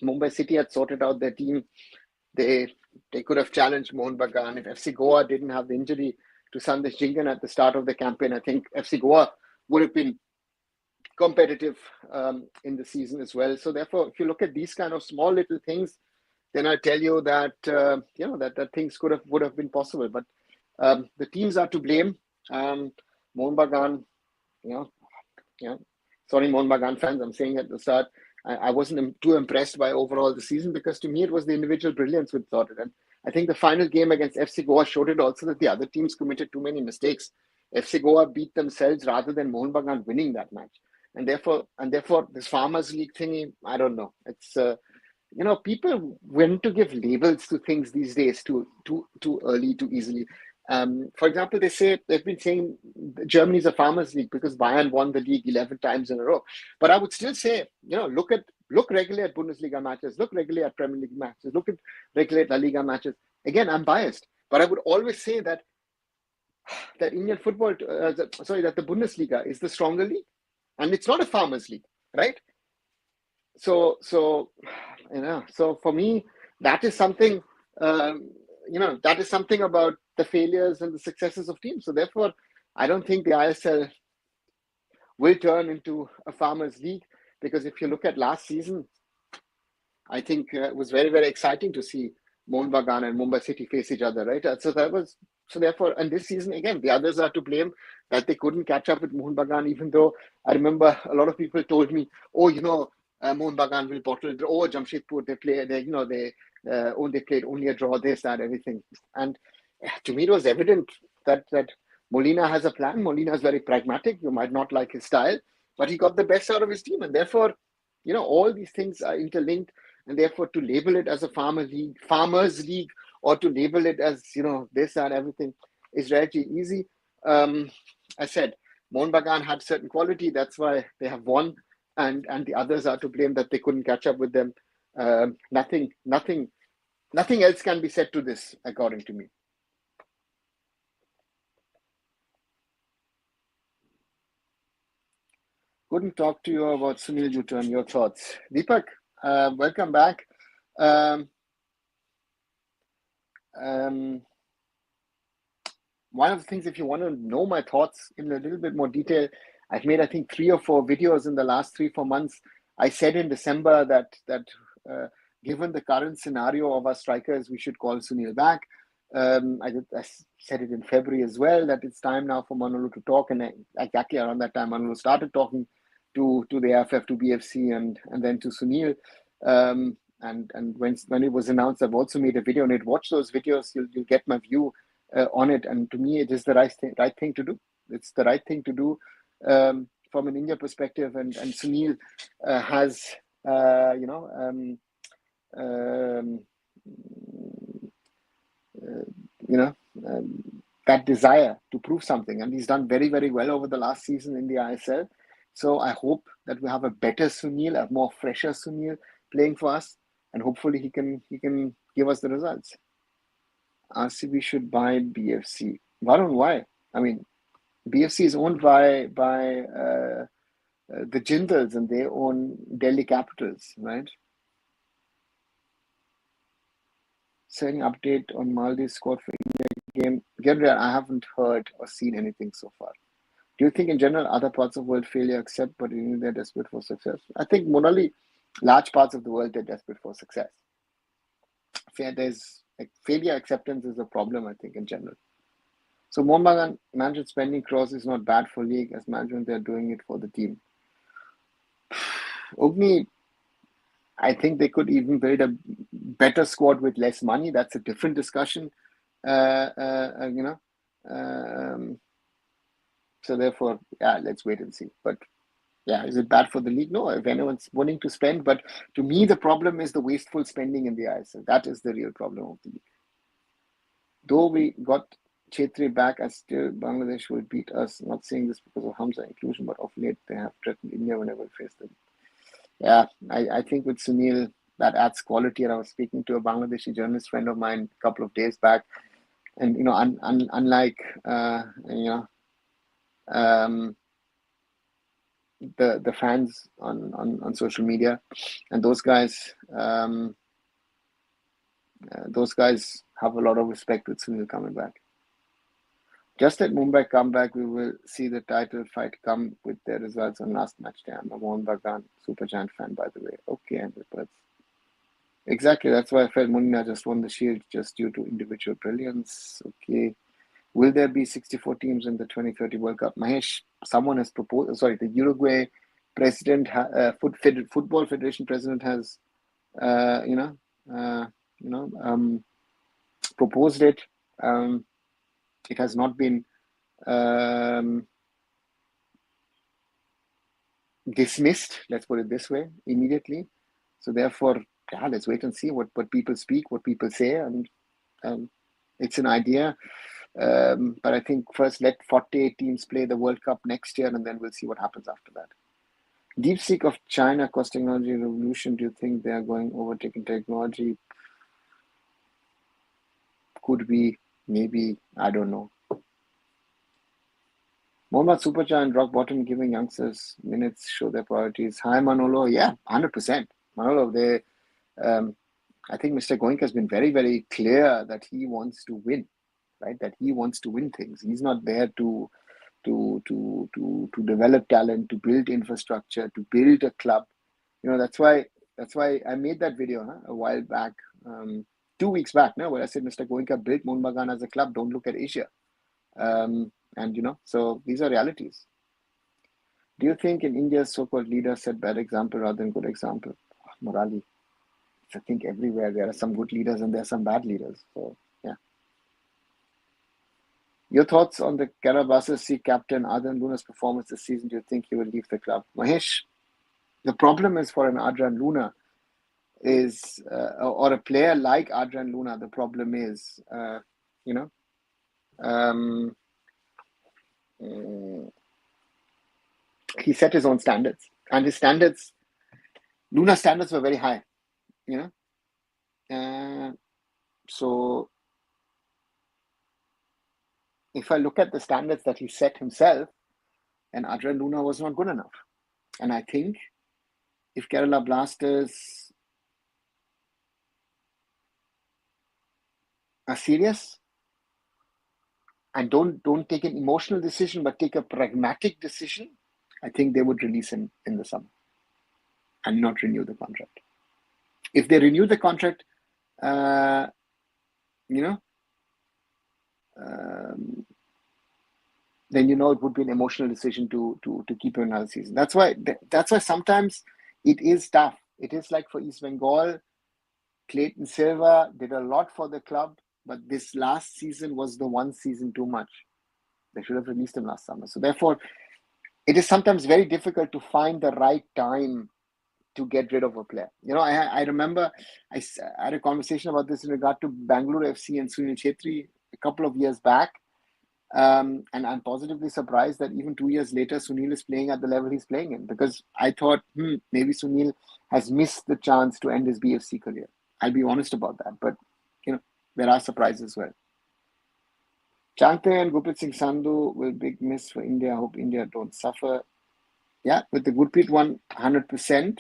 Mumbai City had sorted out their team, they could have challenged Mohun Bagan. If FC Goa didn't have the injury to Sandesh Jingan at the start of the campaign, I think FC Goa would have been competitive in the season as well. So therefore, if you look at these kind of small little things, then I tell you that that things would have been possible. But the teams are to blame. Mohun Bagan, sorry, Mohun Bagan fans, I'm saying at the start, I wasn't too impressed by overall the season, because to me it was the individual brilliance which sorted. And I think the final game against FC Goa showed it also, that the other teams committed too many mistakes. FC Goa beat themselves rather than Mohun Bagan winning that match. And therefore this Farmers League thingy, I don't know. It's people want to give labels to things these days too early, too easily. For example, they've been saying Germany's a farmers league because Bayern won the league 11 times in a row. But I would still say, look regularly at Bundesliga matches, look regularly at Premier League matches, look at regularly at La Liga matches. Again, I'm biased, but I would always say that Indian football, that the Bundesliga is the stronger league, and it's not a farmers league, right? So for me, that is something. That is something about the failures and the successes of teams. So therefore, I don't think the ISL will turn into a farmers' league. Because if you look at last season, I think it was very, very exciting to see Mohun Bagan and Mumbai City face each other, right? So therefore, and this season again, the others are to blame that they couldn't catch up with Mohun Bagan, even though I remember a lot of people told me, oh, Mohun Bagan will bottle it. Oh, Jamshedpur, they played only a draw, this, that, everything. And to me, it was evident that Molina has a plan. Molina is very pragmatic. You might not like his style, but he got the best out of his team. And therefore, all these things are interlinked. And therefore, to label it as a farmers league, or to label it as, this and everything is relatively easy. I said, Mohun Bagan had certain quality. That's why they have won. And the others are to blame that they couldn't catch up with them. Nothing else can be said to this, according to me. Couldn't talk to you about Sunil Chhetri and your thoughts. Deepak, welcome back. One of the things, if you want to know my thoughts in a little bit more detail, I've made, I think, 3 or 4 videos in the last 3-4 months. I said in December that given the current scenario of our strikers, we should call Sunil back. I said it in February as well, that it's time now for Manolo to talk. And exactly around that time, Manolo started talking to the AIFF, to BFC, and then to Sunil. And when it was announced, I've also made a video on it. Watch those videos, you'll get my view on it. And to me, it is the right thing to do. It's the right thing to do from an India perspective. And Sunil has, that desire to prove something. And he's done very, very well over the last season in the ISL. So I hope that we have a better Sunil, a more fresher Sunil playing for us. And hopefully he can give us the results. RCB should buy BFC. Varun, why? I mean, BFC is owned by the Jindals, and they own Delhi Capitals, right? So any update on Maldives squad for India game? Gabriel, I haven't heard or seen anything so far. Do you think in general other parts of the world failure accept, but in India they're desperate for success? I think morally, large parts of the world they're desperate for success. There's failure acceptance is a problem, I think, in general. So Mohun Bagan management spending crores is not bad for league, as management they're doing it for the team. Ogni, I think they could even build a better squad with less money. That's a different discussion, So therefore, let's wait and see. But is it bad for the league? No, if anyone's willing to spend. But to me, the problem is the wasteful spending in the ISL. That is the real problem of the league. Though we got Chhetri back, as still Bangladesh will beat us. Not saying this because of Hamza inclusion, but of late they have threatened India whenever we face them. Yeah, I think with Sunil, that adds quality. And I was speaking to a Bangladeshi journalist friend of mine a couple of days back. And, unlike, the fans on social media, and those guys have a lot of respect with Sunil coming back. Just at Mumbai comeback, we will see the title fight come with their results on last match day. I'm a Mohun Bagan super giant fan, by the way. Okay, Andrew, exactly. That's why I felt Munna just won the Shield just due to individual brilliance. Okay. Will there be 64 teams in the 2030 World Cup? Mahesh, someone has proposed, the Uruguay president, Football Federation president has, proposed it. It has not been dismissed, let's put it this way, immediately. So therefore, let's wait and see what people speak, what people say, and it's an idea. But I think first let 48 teams play the World Cup next year, and then we'll see what happens after that. DeepSeek of China caused technology revolution. Do you think they are going overtaking technology? Could be, maybe, I don't know. Mohammad Supergiant rock bottom, giving youngsters minutes, show their priorities. Hi Manolo, 100%. Manolo, I think Mr. Goenka has been very, very clear that he wants to win, right? That he wants to win things. He's not there to to develop talent, to build infrastructure, to build a club. That's why I made that video a while back, 2 weeks back, where I said Mr. Goenka built Mohun Bagan as a club. Don't look at Asia. And so these are realities. Do you think in India, so-called leaders set bad example rather than good example? Morally, I think everywhere there are some good leaders and there are some bad leaders. So yeah. Your thoughts on the Kerala Blasters C captain Adrian Luna's performance this season? Do you think he will leave the club? Mahesh, the problem is for an Adrian Luna is, or a player like Adrian Luna, the problem is, he set his own standards, and his standards, Luna's standards were very high, so if I look at the standards that he set himself, and Adrian Luna was not good enough. And I think if Kerala Blasters are serious and don't take an emotional decision but take a pragmatic decision, I think they would release him in the summer and not renew the contract. If they renew the contract, then it would be an emotional decision to keep him another season. That's why sometimes it is tough. It is like for East Bengal, Clayton Silva did a lot for the club, but this last season was the one season too much. They should have released him last summer. So therefore, it is sometimes very difficult to find the right time to get rid of a player. I remember I had a conversation about this in regard to Bangalore FC and Sunil Chhetri a couple of years back. And I'm positively surprised that even 2 years later, Sunil is playing at the level he's playing in, because I thought, maybe Sunil has missed the chance to end his BFC career. I'll be honest about that. But, there are surprises as well. Changte and Gurpreet Singh Sandhu will big miss for India. I hope India don't suffer. Yeah, with the Gurpreet one, 100%.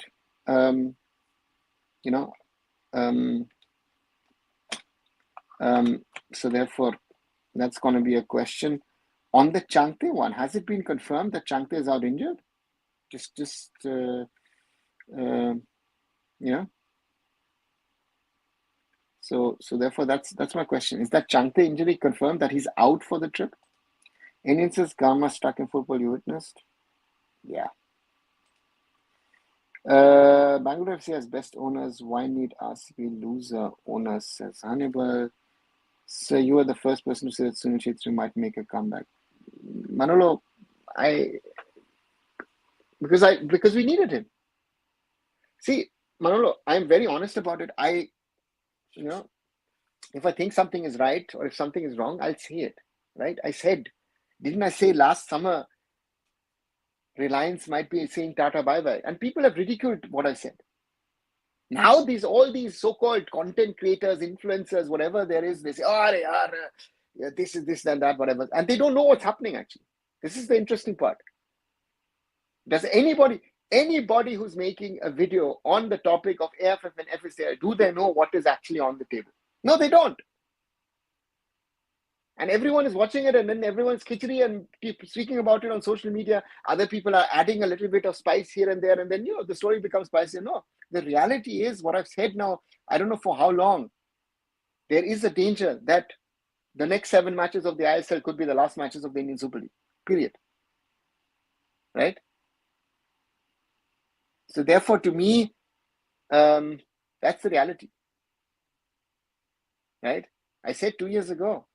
So therefore, that's going to be a question. On the Changte one, has it been confirmed that Changte is out injured? So therefore, that's my question. Is that Changte injury confirmed, that he's out for the trip? Indian says karma stuck in football you witnessed? Yeah. Bangalore FC has best owners. Why need RCB loser owners? Says Hannibal. So you are the first person to say that Sunil Chhetri might make a comeback. Manolo, because we needed him. See, Manolo, I'm very honest about it. If I think something is right or if something is wrong, I'll say it, right? Didn't I say last summer Reliance might be saying Tata bye-bye? And people have ridiculed what I said. Now all these so-called content creators, influencers, whatever there is, they say, this is this and that, whatever. And they don't know what's happening, actually. This is the interesting part. Does anybody who's making a video on the topic of AIFF and FSA, do they know what is actually on the table? No, they don't. And everyone is watching it, and then everyone's kitchery and keep speaking about it on social media. Other people are adding a little bit of spice here and there, and then the story becomes spicy. No, the reality is what I've said now. I don't know for how long. There is a danger that the next 7 matches of the ISL could be the last matches of the Indian Super League. Period. Right? So therefore, to me, that's the reality. Right? I said 2 years ago,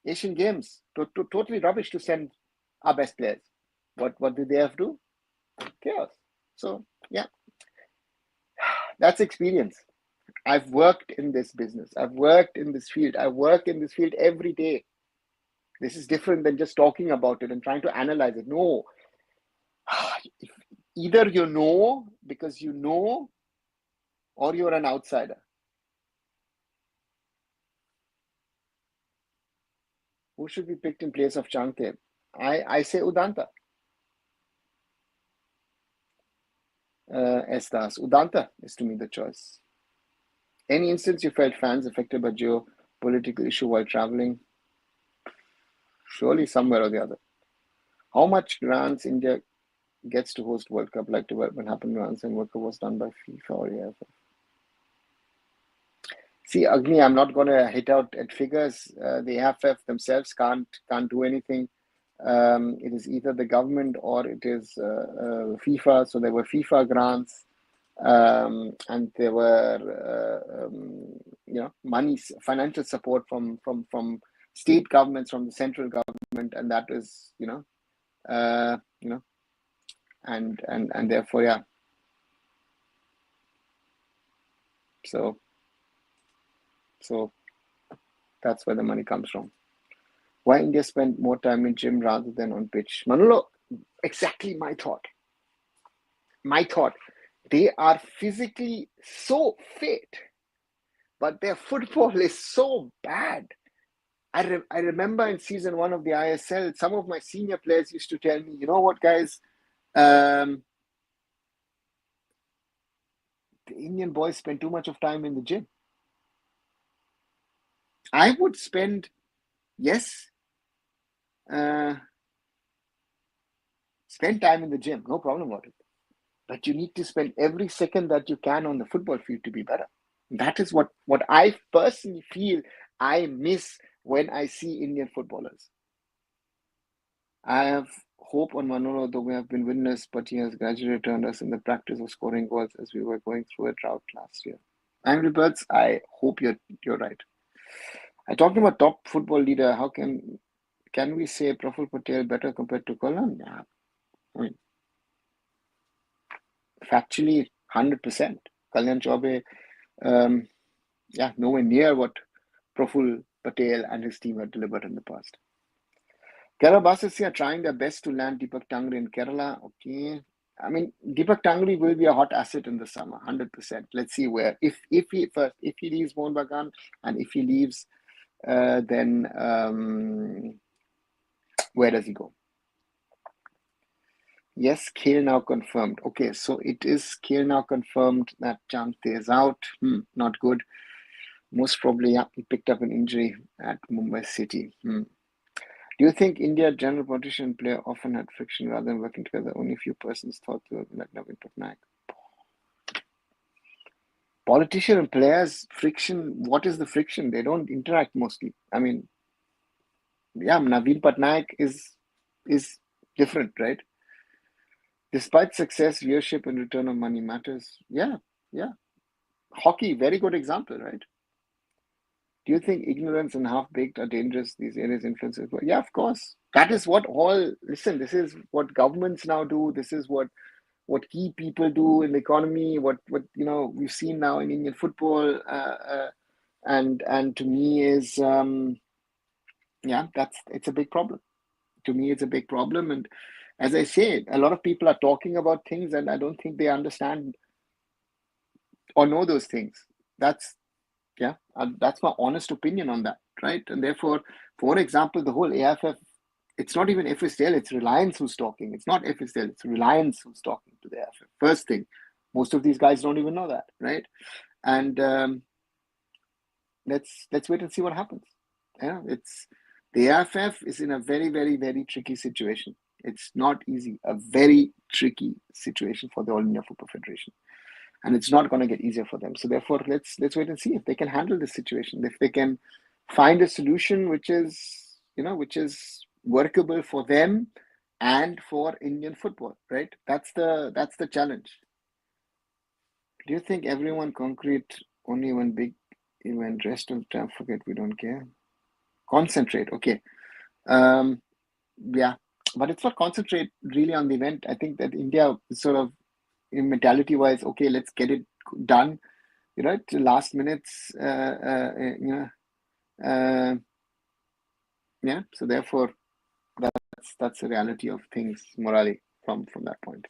Asian Games, totally rubbish to send our best players. What did they have to do? Chaos. So, yeah. That's experience. I've worked in this business. I've worked in this field. I work in this field every day. This is different than just talking about it and trying to analyze it. No. Either you know because you know, or you're an outsider. Who should be picked in place of Changte? I say Udanta. Estas. Udanta is to me the choice. Any instance you felt fans affected by geopolitical issue while traveling? Surely somewhere or the other. How much grants India gets to host World Cup, like development happened grants and World Cup was done by FIFA or AIFF? See, Agni, I'm not going to hit out at figures. The AIFF themselves can't do anything. It is either the government or it is FIFA. So there were FIFA grants, and there were monies, financial support from state governments, from the central government, and that is and therefore, yeah. So that's where the money comes from. Why India spend more time in gym rather than on pitch? Manolo, exactly my thought. They are physically so fit, but their football is so bad. I remember in season 1 of the ISL, some of my senior players used to tell me, you know what, guys, the Indian boys spend too much of time in the gym. I would spend, yes, spend time in the gym, no problem about it. But you need to spend every second that you can on the football field to be better. That is what I personally feel I miss when I see Indian footballers. I have hope on Manolo, though we have been witness, but he has gradually returned us in the practice of scoring goals as we were going through a drought last year. Angry Birds, I hope you're right. I talked about top football leader. How can we say Praful Patel better compared to Kalyan? Yeah, I mean, factually, 100%. Kalyan Chaube, nowhere near what Praful Patel and his team have delivered in the past. Kerala Blasters are trying their best to land Deepak Tangri in Kerala. Okay. I mean, Deepak Tangri will be a hot asset in the summer, 100%. Let's see where. If he leaves Mohun Bagan and if he leaves, then where does he go? Yes, Khel now confirmed. Okay, so it is Khel now confirmed that Chante is out. Not good. Most probably, yeah, he picked up an injury at Mumbai City. Do you think India general politician player often had friction rather than working together? Only few persons thought they were like Navin Patnaik. Politician and players, friction, what is the friction? They don't interact mostly. I mean, yeah, Navin Patnaik is different, right? Despite success, viewership and return of money matters. Yeah. Hockey, very good example, right? Do you think ignorance and half-baked are dangerous? These areas influence it? Yeah, of course. That is what listen, this is what governments now do. This is what key people do in the economy, what we've seen now in Indian football. And to me is, it's a big problem. To me, it's a big problem. And as I say, a lot of people are talking about things and I don't think they understand or know those things. That's my honest opinion on that, right? And therefore, for example, the whole AIFF, it's not even FSL, it's Reliance who's talking. It's not FSL, it's Reliance who's talking to the AIFF. First thing, most of these guys don't even know that, right? And let's wait and see what happens. Yeah, the AIFF is in a very, very, very tricky situation. It's not easy, a very tricky situation for the All India Football Federation. And it's not going to get easier for them. So therefore, let's wait and see if they can handle this situation. If they can find a solution which is workable for them and for Indian football, right? That's the challenge. Do you think everyone concrete only one big event, rest of the time forget we don't care? Concentrate, okay. Yeah, but it's not concentrate really on the event. I think that India is sort of in mentality wise, okay, let's get it done, to last minutes, so therefore that's the reality of things morally from that point.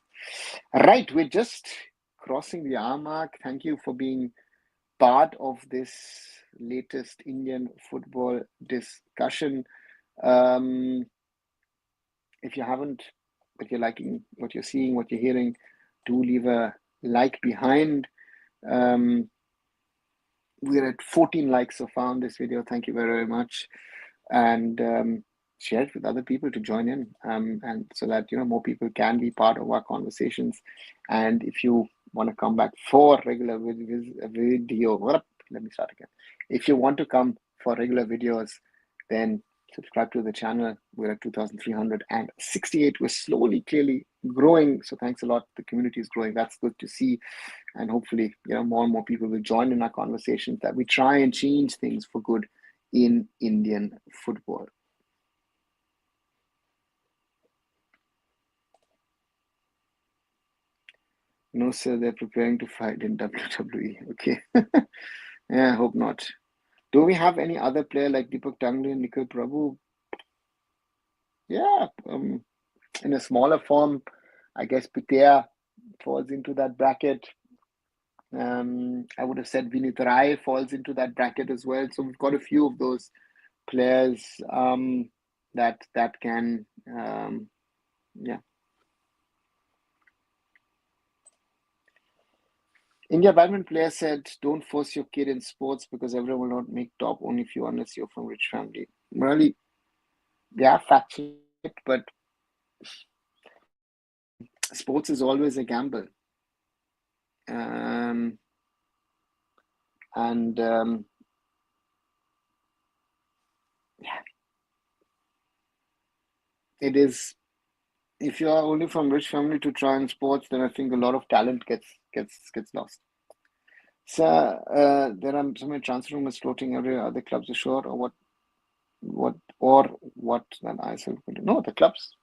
Right, we're just crossing the hour mark. Thank you for being part of this latest Indian football discussion. If you haven't, but you're liking what you're seeing, what you're hearing, do leave a like behind. We're at 14 likes so far on this video. Thank you very, very much. And share it with other people to join in, and so that more people can be part of our conversations. And if you want to come back for regular video, let me start again. If you want to come for regular videos, then subscribe to the channel. We're at 2,368. We're slowly, clearly growing. So thanks a lot. The community is growing. That's good to see. And hopefully, more and more people will join in our conversations, that we try and change things for good in Indian football. No, sir, they're preparing to fight in WWE. Okay. Yeah, I hope not. Do we have any other player like Deepak Tangle and Nikhil Prabhu? Yeah, in a smaller form, I guess Pitea falls into that bracket. I would have said Vinit Rai falls into that bracket as well. So we've got a few of those players that can, yeah. India badminton player said, "Don't force your kid in sports because everyone will not make top, only few unless you're from rich family." Really, yeah, factual, but sports is always a gamble. And yeah, it is. If you are only from rich family to try in sports, then I think a lot of talent gets lost. So there are so many transfer rumors floating everywhere. Are the clubs assured, or what that ISL will do? No, the clubs.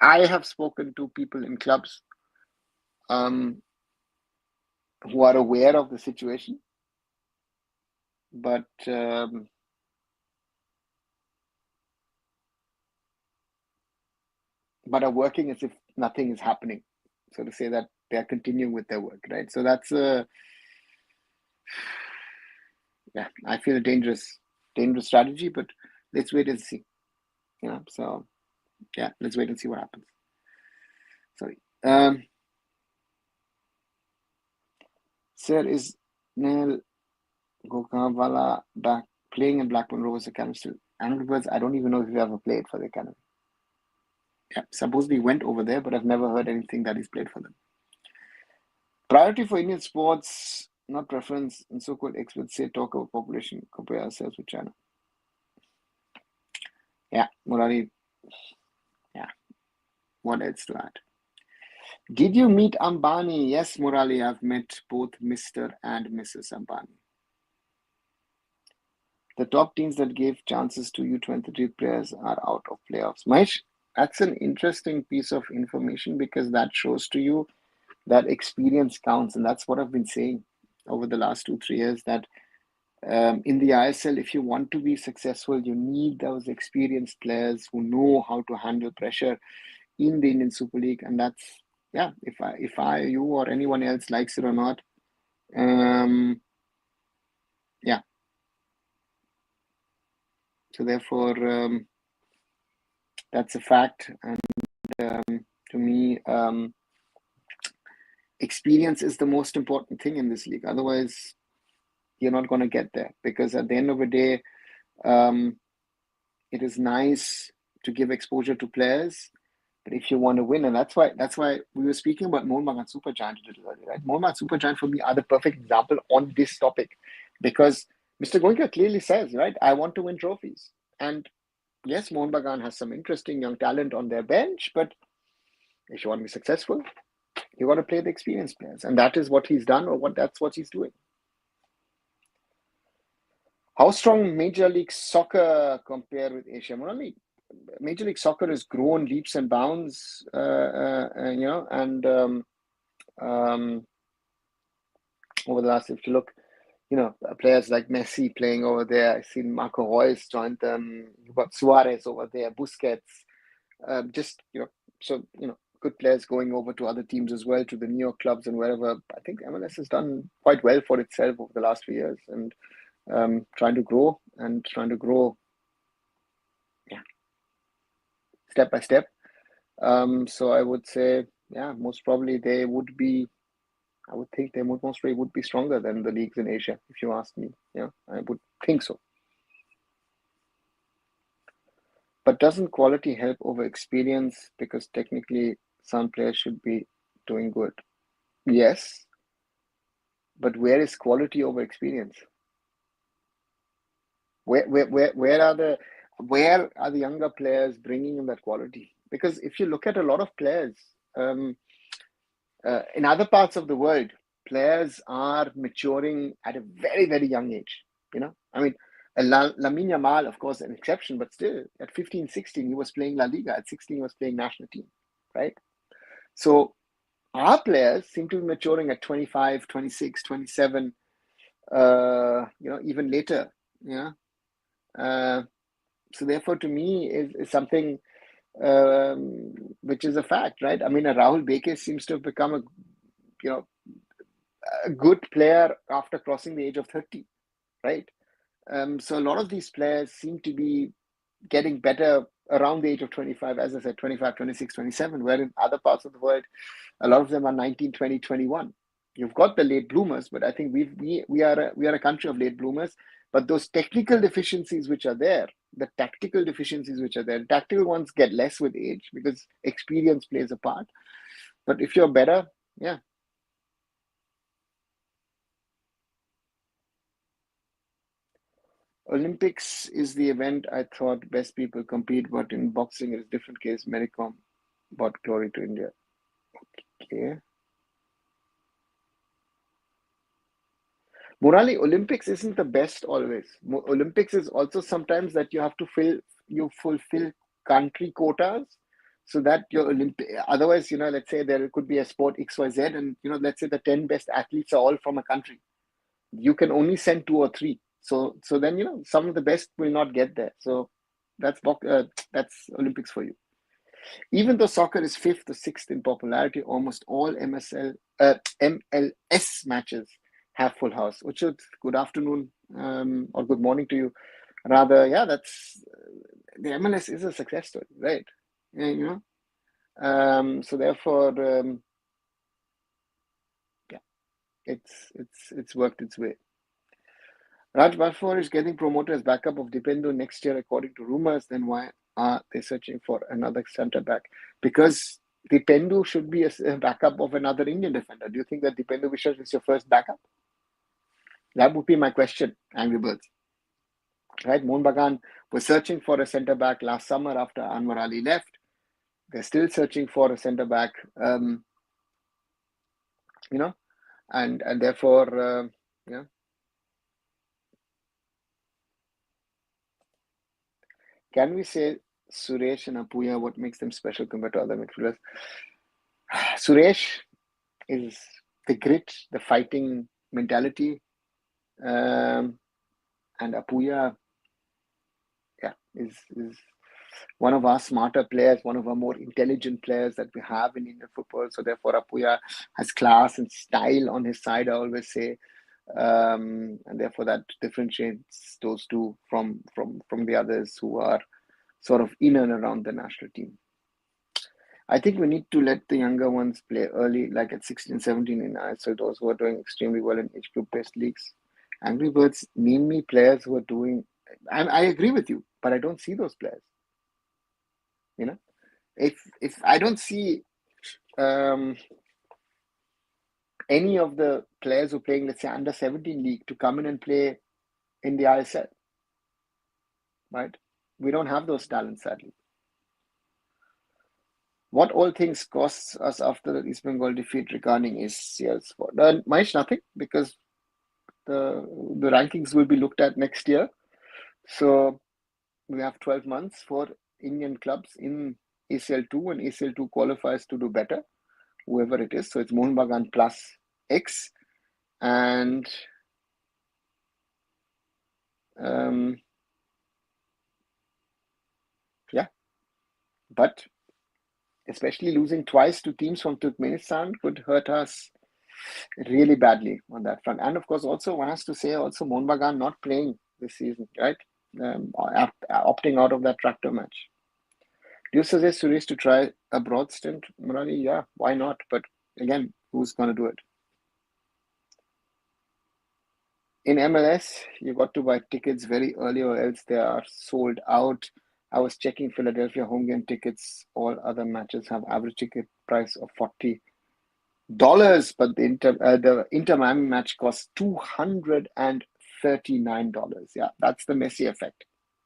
I have spoken to people in clubs who are aware of the situation, but are working as if nothing is happening. So to say that they are continuing with their work, right? So that's yeah, I feel a dangerous strategy, but let's wait and see. So yeah, let's wait and see what happens. Sorry. Sir, is Neil Gokawala back playing in Blackburn Rovers Academy still? Birds, I don't even know if he ever played for the academy. Yeah, supposedly he went over there, but I've never heard anything that he's played for them. Priority for Indian sports, not preference, and so-called experts say talk about population, compare ourselves with China. Yeah, Murali. Yeah, what else to add? Did you meet Ambani? Yes, Murali, I've met both Mr. and Mrs. Ambani. The top teams that gave chances to U23 players are out of playoffs. Mahesh, that's an interesting piece of information because that shows to you that experience counts. And that's what I've been saying over the last 2-3 years, that in the ISL, if you want to be successful, you need those experienced players who know how to handle pressure in the Indian Super League. And that's, yeah, if I, you or anyone else likes it or not, yeah. So therefore, that's a fact. And to me, experience is the most important thing in this league. Otherwise, you're not going to get there, because at the end of the day, it is nice to give exposure to players, but if you want to win, and that's why we were speaking about Mohan Bagan Supergiant a little earlier, right? Mohan Bagan Supergiant for me are the perfect example on this topic, because Mr. Goenka clearly says, right, I want to win trophies. And yes, Mohan Bagan has some interesting young talent on their bench, but if you want to be successful, you got to play the experienced players, and that is what he's done, or that's what he's doing. How strong Major League Soccer compare with Asia? Major League Soccer has grown leaps and bounds, and over the last, if you look, players like Messi playing over there. I've seen Marco Reus joined them. You've got Suarez over there, Busquets. Good players going over to other teams as well, to the New York clubs and wherever. I think MLS has done quite well for itself over the last few years, and trying to grow, yeah, step by step. So I would say, yeah, most probably they would be. I would think they most probably would be stronger than the leagues in Asia, if you ask me. Yeah, I would think so. But doesn't quality help over experience? Because technically, some players should be doing good. Yes, but where is quality over experience? Where are the younger players bringing in that quality? Because if you look at a lot of players um, in other parts of the world, players are maturing at a very, very young age. I mean, Lamine Yamal, of course, an exception, but still at 15, 16, he was playing La Liga. At 16, he was playing national team, right? So our players seem to be maturing at 25, 26, 27, even later. Yeah. Uh, so therefore, to me, is something which is a fact, right? I mean, a Rahul Beke seems to have become you know, a good player after crossing the age of 30, right? So a lot of these players seem to be getting better around the age of 25, as I said, 25, 26, 27, where in other parts of the world, a lot of them are 19, 20, 21. You've got the late bloomers, but I think we are a country of late bloomers. But those technical deficiencies which are there, the tactical deficiencies which are there, the tactical ones get less with age because experience plays a part. But if you're better, yeah. Olympics is the event I thought best people compete, but in boxing it is different case. Medicom brought glory to India. Okay. Murali, Olympics isn't the best always. Olympics is also sometimes that you fulfill country quotas so that your Olympic, otherwise, let's say there could be a sport XYZ and, let's say the 10 best athletes are all from a country. You can only send two or three. So then, some of the best will not get there. So that's Olympics for you. Even though soccer is fifth or sixth in popularity, almost all MLS matches have full house. Uchud, good afternoon or good morning to you. Rather, yeah, that's the MLS is a success story, right? Yeah. So therefore, yeah, it's worked its way. Raj Balfour is getting promoted as backup of Dipendo next year, according to rumors. Then why are they searching for another centre back? Because Dipendo should be a backup of another Indian defender. Do you think that Dipendo Vishwas is your first backup? That would be my question, Angry Birds. Right? Mohun Bagan was searching for a centre back last summer after Anwar Ali left. They're still searching for a centre back, and therefore, yeah. Can we say Suresh and Apuya, what makes them special compared to other midfielders? Suresh is the grit, the fighting mentality, and Apuya, yeah, is one of our smarter players, one of our more intelligent players that we have in Indian football. So therefore, Apuya has class and style on his side. I always say, and therefore that differentiates those two from the others who are sort of in and around the national team. I think we need to let the younger ones play early, like at 16, 17 in ISL, those who are doing extremely well in age group based leagues. Angry Birds, name me players who are doing, and I agree with you, but I don't see those players. You know, if I don't see um, any of the players who are playing, let's say, under 17 league to come in and play in the ISL, right? We don't have those talents, sadly. What all things costs us after the East Bengal defeat regarding ACL sport? Manish, nothing, because the rankings will be looked at next year. So we have 12 months for Indian clubs in ACL2, and ACL2 qualifies to do better, whoever it is. So it's Mohun Bagan plus X. And yeah, but especially losing twice to teams from Turkmenistan could hurt us really badly on that front. And of course, also one has to say also Mohun Bagan not playing this season, right? Opting out of that tractor match. Do you suggest Suresh to try a broad stint, Murali? Yeah, why not? But again, who's going to do it? In MLS, you got to buy tickets very early or else they are sold out. I was checking Philadelphia home game tickets. All other matches have average ticket price of $40, but the Inter Miami match cost $239. Yeah, that's the Messi effect.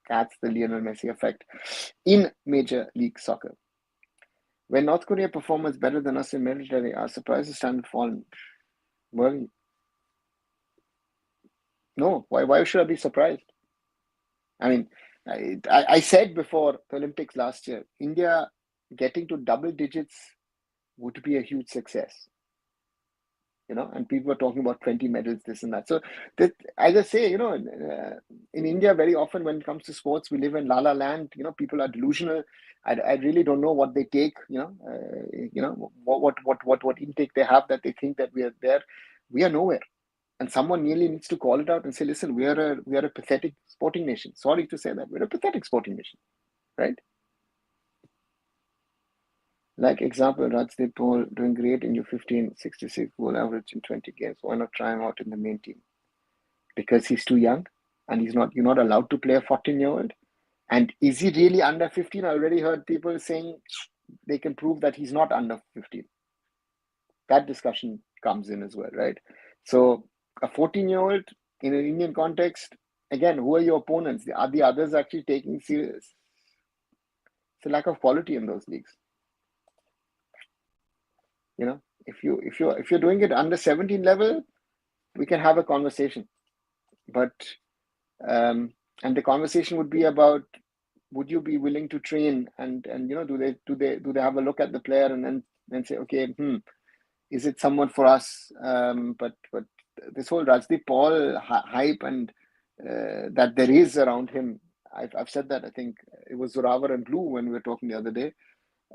That's the Lionel Messi effect in Major League Soccer. When North Korea performs better than us in military, our surprises stand fallen. Well, no. Why should I be surprised? I mean, I said before the Olympics last year, India getting to double digits would be a huge success. And people were talking about 20 medals, this and that. So, that, as I say, in India, very often when it comes to sports, we live in la la land. People are delusional. I really don't know what they take. What intake they have that they think that we are there. We are nowhere, and someone really needs to call it out and say, listen, we are a pathetic sporting nation. Sorry to say that we're a pathetic sporting nation, right? Like example, Rajdeep Paul doing great in U15, 66 goal average in 20 games. Why not try him out in the main team? Because he's too young and you're not allowed to play a 14-year-old. And is he really under 15? I already heard people saying they can prove that he's not under 15. That discussion comes in as well, right? So a 14-year-old in an Indian context, again, who are your opponents? Are the others actually taking serious? It's a lack of quality in those leagues. If you're doing it under 17 level, we can have a conversation. But and the conversation would be about, would you be willing to train and do they have a look at the player and then say, okay, is it someone for us? But this whole Rajdeep Paul hype and that there is around him, I've said that. I think it was Zoravar and Blue when we were talking the other day.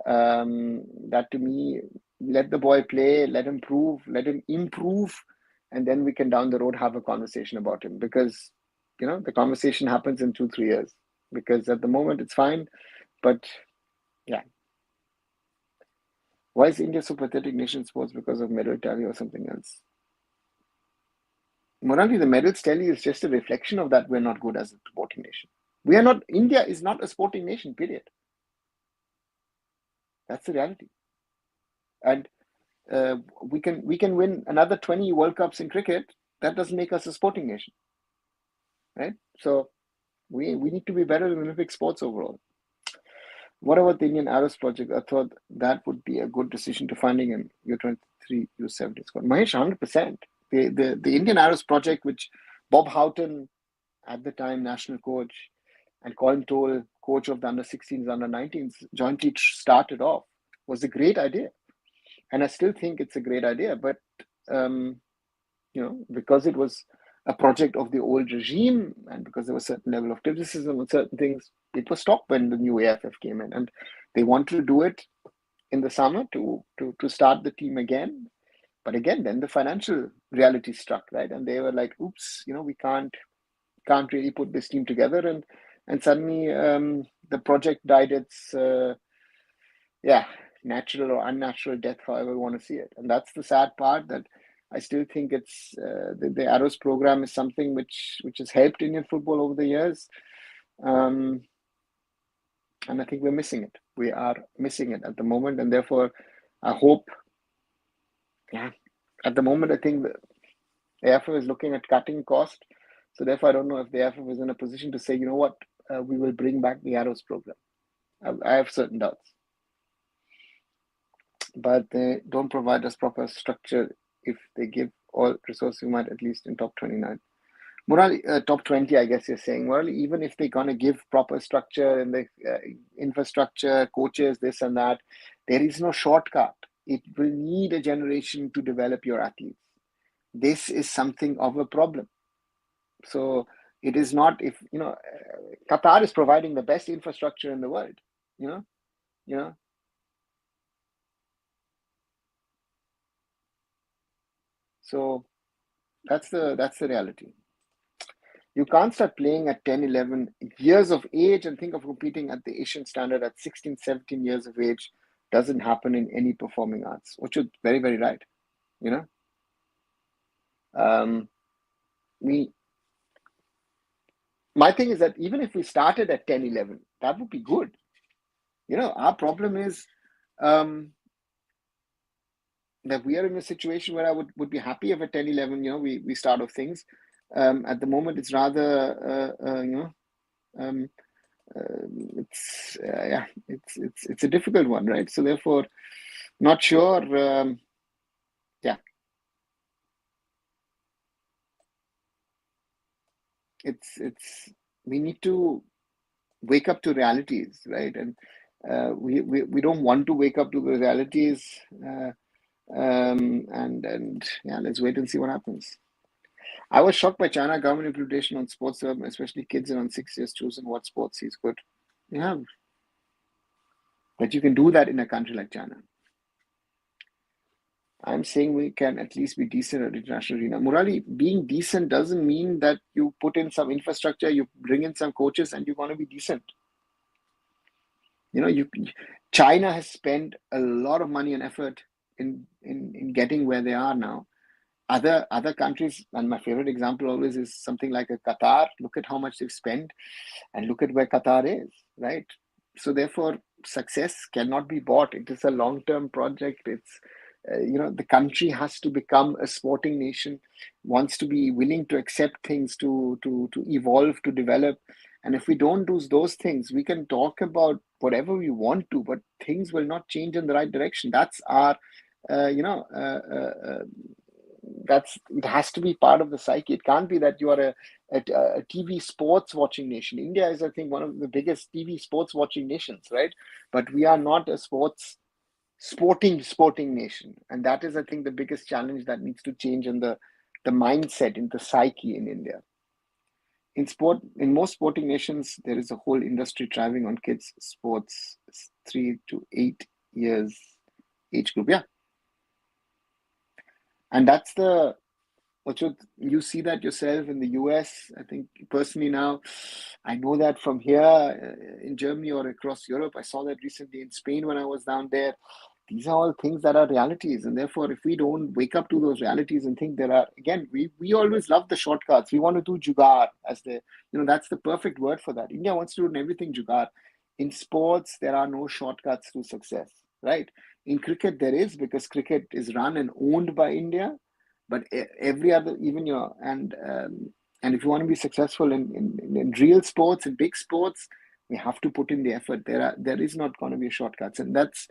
That to me, let the boy play, let him prove, let him improve, and then we can down the road have a conversation about him, because the conversation happens in 2-3 years, because at the moment it's fine, but yeah. Why is India so pathetic nation sports? Because of medal tally or something else? Morally, the medals tally is just a reflection of that we're not good as a sporting nation. India is not a sporting nation, period. That's the reality. And we can win another 20 World Cups in cricket. That doesn't make us a sporting nation, right? So we need to be better in Olympic sports overall. What about the Indian Arrows project? I thought that would be a good decision to funding in U23, U17 squad. Mahesh, 100%. The Indian Arrows project, which Bob Houghton, at the time national coach, and Colin Toll, coach of the under-16s, under-19s, jointly started off, was a great idea. And I still think it's a great idea, but because it was a project of the old regime, and because there was a certain level of criticism on certain things, it was stopped when the new AIFF came in, and they wanted to do it in the summer to start the team again. But again, then the financial reality struck, right? And they were like, "Oops, we can't really put this team together," and suddenly the project died its natural or unnatural death, however you want to see it. And that's the sad part, that I still think it's the Arrows program is something which has helped Indian football over the years, and I think we're missing it. We are missing it at the moment, and therefore I hope. At the moment, I think the AIFF is looking at cutting cost, so therefore I don't know if the AIFF is in a position to say, you know what, we will bring back the Arrows program. I have certain doubts. But they don't provide us proper structure. If they give all resources, we might at least in top 29. Morally, top 20, I guess you're saying. Morally, even if they're going to give proper structure and the infrastructure, coaches, this and that, there is no shortcut. It will need a generation to develop your athletes. This is something of a problem. So it is not, if Qatar is providing the best infrastructure in the world, So that's the reality. You can't start playing at 10, 11 years of age and think of competing at the Asian standard at 16, 17 years of age. Doesn't happen in any performing arts, which is very, very right. We my thing is that even if we started at 10, 11, that would be good. Our problem is that we are in a situation where I would be happy if at 10, 11, we start off things. At the moment, it's rather, um, it's a difficult one, right? So therefore, not sure. Yeah, it's we need to wake up to realities, right? And we don't want to wake up to the realities. And yeah, let's wait and see what happens. I was shocked by China government implementation on sports, especially kids around 6 years choosing what sports is good. Yeah, but you can do that in a country like China. I'm saying we can at least be decent at international arena. Murali, being decent doesn't mean that you put in some infrastructure, you bring in some coaches, and you're going to be decent. China has spent a lot of money and effort in getting where they are now. Other countries, and my favorite example always is something like a Qatar. Look at how much they've spent, and look at where Qatar is, right? So therefore, success cannot be bought. It is a long-term project. It's the country has to become a sporting nation, wants to be willing to accept things, to evolve, to develop. And if we don't do those things, we can talk about whatever we want to, but things will not change in the right direction. That's our, uh, you know, uh, uh, uh, it has to be part of the psyche. It can't be that you are a TV sports watching nation. India is, I think, one of the biggest TV sports watching nations, right? But we are not a sporting nation, and that is, I think, the biggest challenge that needs to change in the mindset, in the psyche in India. In most sporting nations, there is a whole industry thriving on kids sports, 3 to 8 years age group. Yeah, and that's the what you see that yourself in the US. I think personally now, I know that from here in Germany or across Europe. I saw that recently in Spain when I was down there. These are all things that are realities, and therefore, if we don't wake up to those realities and think there are, again, we always love the shortcuts. We want to do jugaad as that's the perfect word for that. India wants to do everything jugaad. In sports, there are no shortcuts to success, right? In cricket, there is, because cricket is run and owned by India, but every other, even and if you want to be successful in real sports, in big sports, we have to put in the effort. There is not going to be shortcuts, and that's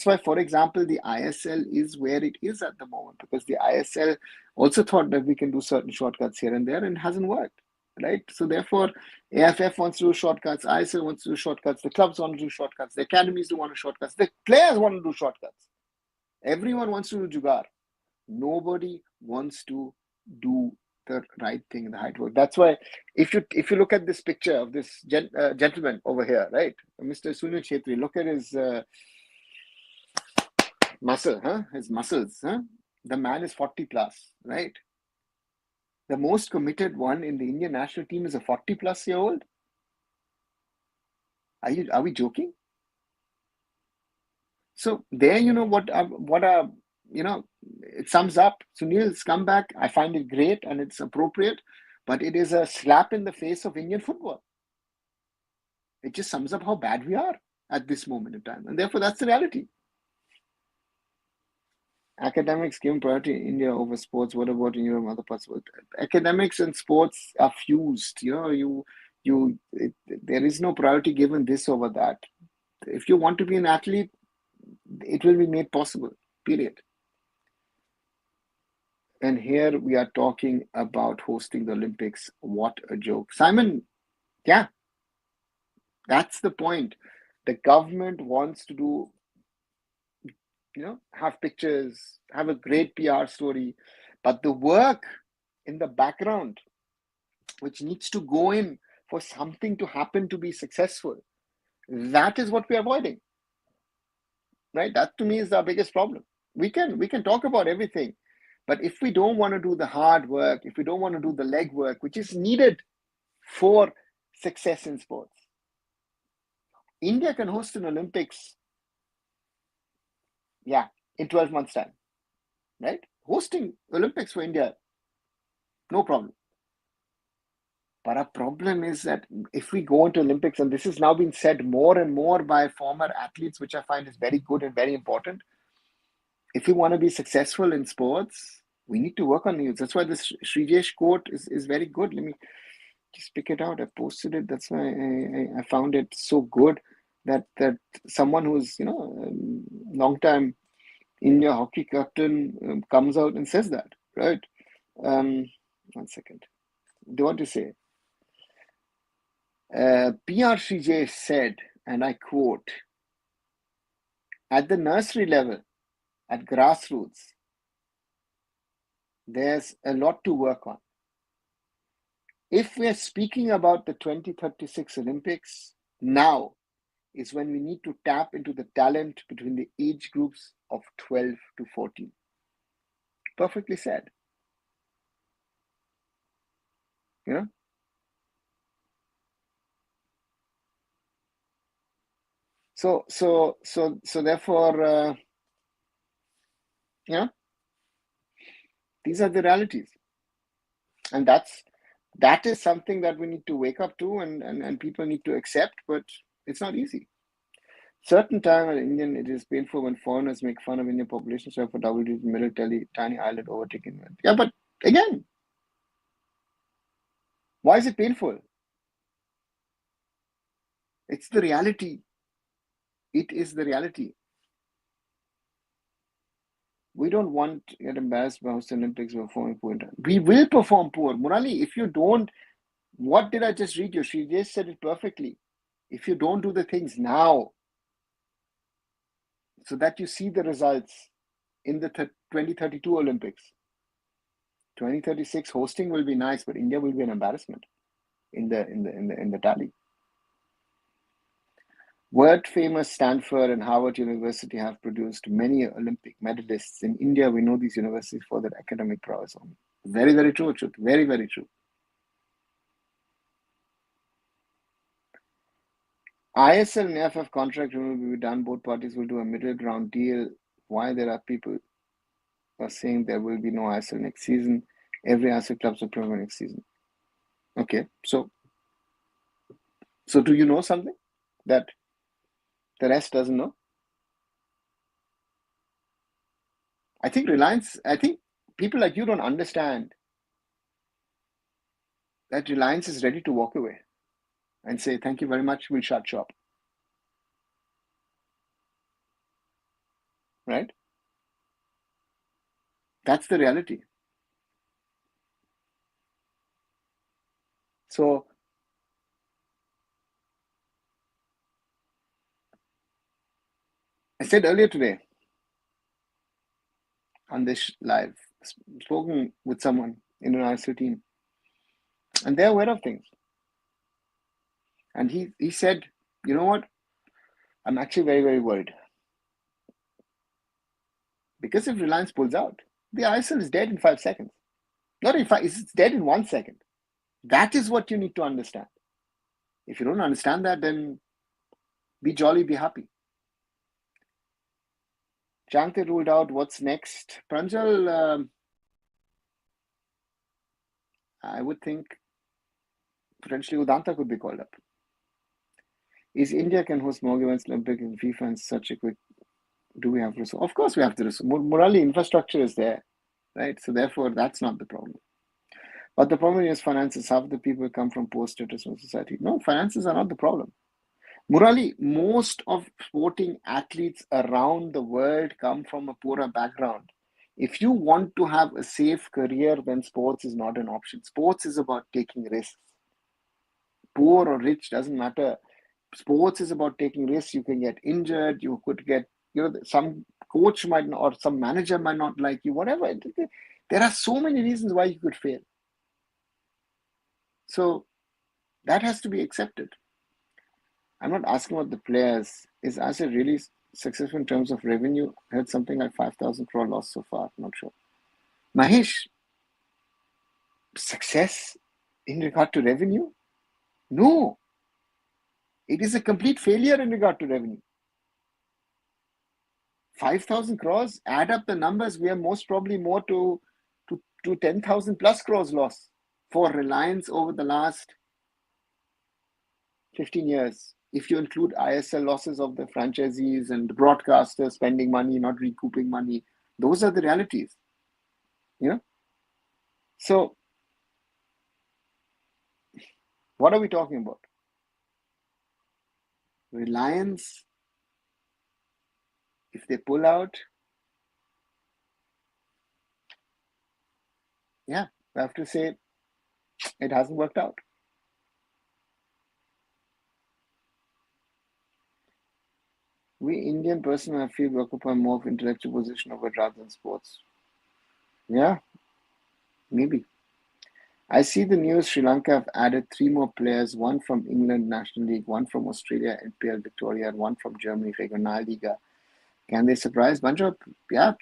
why, for example, the ISL is where it is at the moment, because the ISL also thought that we can do certain shortcuts here and there, and it hasn't worked, right? So therefore, AIFF wants to do shortcuts, ISL wants to do shortcuts, the clubs want to do shortcuts, the academies do want to do shortcuts, the players want to do shortcuts. Everyone wants to do jugaad. Nobody wants to do the right thing, the right work. That's why if you look at this picture of this gentleman over here, right, Mr. Sunil Chhetri, look at his his muscles, huh? The man is 40 plus, right? The most committed one in the Indian national team is a 40 plus year old. Are we joking? So there, it sums up Sunil's comeback. I find it great and it's appropriate, but it is a slap in the face of Indian football. It just sums up how bad we are at this moment in time, and therefore that's the reality. Academics given priority in India over sports. What about in Europe and other parts of the world? Academics and sports are fused. There is no priority given this over that. If you want to be an athlete, it will be made possible. Period. And here we are talking about hosting the Olympics. What a joke. Simon, yeah, that's the point. The government wants to do, have pictures, have a great PR story, but the work in the background, which needs to go in for something to happen to be successful, that is what we're avoiding. Right? That to me is our biggest problem. We can talk about everything, but if we don't want to do the hard work, if we don't want to do the leg work, which is needed for success in sports, India can host an Olympics, yeah, in 12 months' time, right? Hosting Olympics for India, no problem. But our problem is that if we go into Olympics, and this has now been said more and more by former athletes, which I find is very good and very important. If we want to be successful in sports, we need to work on these. That's why this Srijesh quote is very good. Let me just pick it out. I posted it. That's why I found it so good that someone who's long time India hockey captain comes out and says that, right? 1 second. Do you want to say? PR Srijesh said, and I quote, at the nursery level, at grassroots, there's a lot to work on. If we're speaking about the 2036 Olympics, now is when we need to tap into the talent between the age groups of 12 to 14. Perfectly said. You know? So therefore, these are the realities. And that is something that we need to wake up to and people need to accept, but it's not easy. Certain time in Indian, it is painful when foreigners make fun of Indian population share for double-digit middle tiny island overtaken. Yeah, but again, why is it painful? It's the reality. It is the reality. We don't want to get embarrassed by the Olympics performing poor. We will perform poor. Murali, if you don't, what did I just read you? She just said it perfectly. If you don't do the things now, so that you see the results in the 2032 Olympics, 2036 hosting will be nice, but India will be an embarrassment in the tally. World famous Stanford and Harvard University have produced many Olympic medalists. In India, we know these universities for their academic prowess only. Very, very true, Achut. Very, very true. ISL and AIFF contract will be done. Both parties will do a middle ground deal. Why there are people are saying there will be no ISL next season. Every ISL clubs will play next season. Okay, so do you know something that the rest doesn't know? I think people like you don't understand that Reliance is ready to walk away and say, thank you very much, we'll shut shop. Right? That's the reality. So I said earlier today on this live, spoken with someone in an ISL team, and they're aware of things. And he said, you know what? I'm actually very, very worried. Because if Reliance pulls out, the ISL is dead in 5 seconds. Not in 5, it's dead in 1 second. That is what you need to understand. If you don't understand that, then be jolly, be happy. Chante ruled out. What's next? Pranjal, I would think potentially Udanta could be called up. Is India can host more events, Olympics and FIFA and such a quick. Do we have resources? Of course we have the resources. Morally, infrastructure is there, right? So therefore, that's not the problem. But the problem is finances. Half the people come from poor status in society. No, finances are not the problem. Murali, most of sporting athletes around the world come from a poorer background. If you want to have a safe career, then sports is not an option. Sports is about taking risks. Poor or rich doesn't matter. Sports is about taking risks. You can get injured. You could get, some coach might not, or some manager might not like you, whatever. There are so many reasons why you could fail. So that has to be accepted. I'm not asking about the players. Is Asher really successful in terms of revenue? I heard something like 5,000 crore loss so far. I'm not sure. Mahesh, success in regard to revenue? No. It is a complete failure in regard to revenue. 5,000 crores, add up the numbers, we are most probably more to 10,000 plus crores loss for Reliance over the last 15 years, if you include ISL losses of the franchisees and the broadcasters spending money, not recouping money, those are the realities. So what are we talking about? Reliance, if they pull out, I have to say it hasn't worked out. We Indian person, I feel, occupy more of intellectual position over rather than sports. Yeah, maybe. I see the news. Sri Lanka have added 3 more players, one from England National League, one from Australia NPL Victoria, and one from Germany Regionalliga. Can they surprise? Bunch of, they're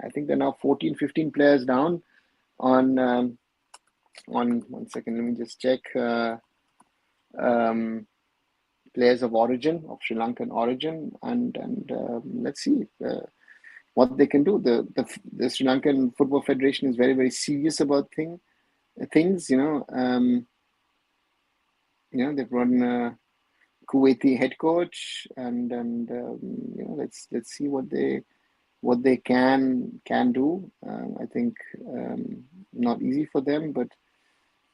I think they're now 14, 15 players down on 1 second, let me just check. Players of origin, of Sri Lankan origin, and let's see what they can do. The Sri Lankan Football Federation is very, very serious about things. They've brought in a Kuwaiti head coach, and let's see what they can do. I think not easy for them, but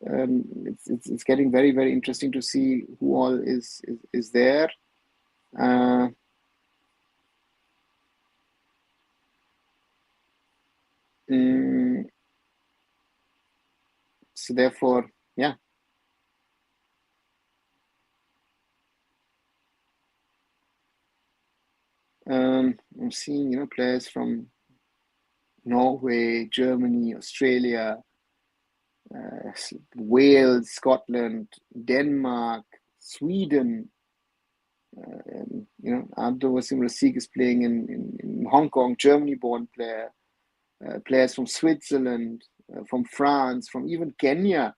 it's getting very, very interesting to see who all is there. So therefore, I'm seeing players from Norway, Germany, Australia, Wales, Scotland, Denmark, Sweden. Abdul Wasim Rasik is playing in Hong Kong, Germany-born player. Players from Switzerland, from France, from even Kenya.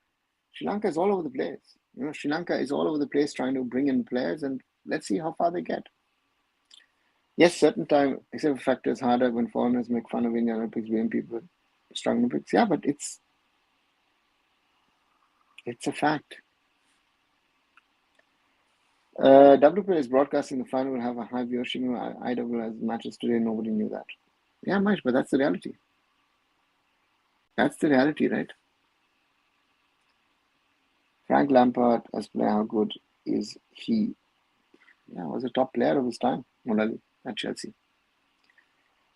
Sri Lanka is all over the place. Sri Lanka is all over the place trying to bring in players, and let's see how far they get. Yes, certain time, except for factors harder when foreigners make fun of Indian Olympics, blame people strong Olympics. Yeah, but it's a fact. WPL is broadcasting the final will have a high viewership. IWL has matches today. Nobody knew that. Yeah, much, but that's the reality. That's the reality, right? Frank Lampard as player, how good is he? Yeah, was a top player of his time, Mulali, at Chelsea.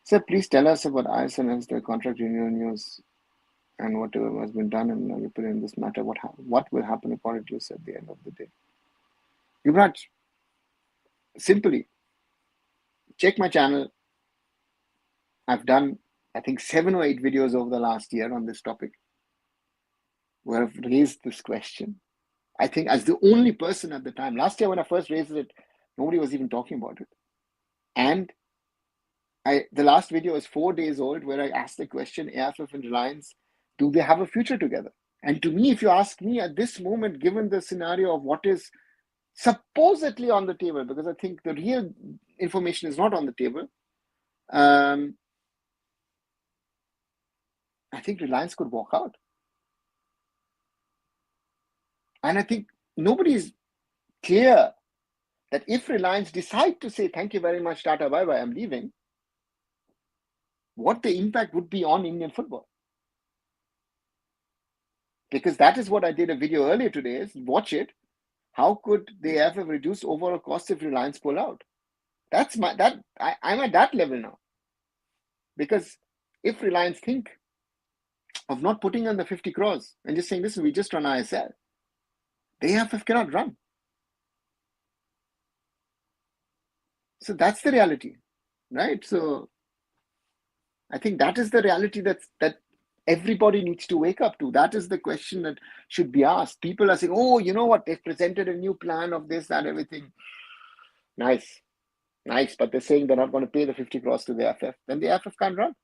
Sir, please tell us about ISL and their contract renewal news and whatever has been done and we put in this matter. What will happen according to you at the end of the day? Yuvraj, simply check my channel. I've done, I think, 7 or 8 videos over the last year on this topic where I've raised this question. I think as the only person at the time. Last year when I first raised it, nobody was even talking about it. And the last video is 4 days old where I asked the question, AIFF and Reliance, do they have a future together? And to me, if you ask me at this moment, given the scenario of what is supposedly on the table, because I think the real information is not on the table, I think Reliance could walk out. And I think nobody is clear that if Reliance decide to say, thank you very much, Tata, bye-bye, I'm leaving, what the impact would be on Indian football. Because that is what I did a video earlier today, is watch it. How could they have reduced overall cost if Reliance pull out? I'm at that level now. Because if Reliance think of not putting on the 50 crores and just saying, listen, we just run ISL, the AIFF cannot run. So that's the reality, right? So I think that is the reality that everybody needs to wake up to. That is the question that should be asked. People are saying, oh, you know what? They've presented a new plan of this, that, everything. Nice. But they're saying they're not going to pay the 50 crores to the AIFF. Then the AIFF can't run.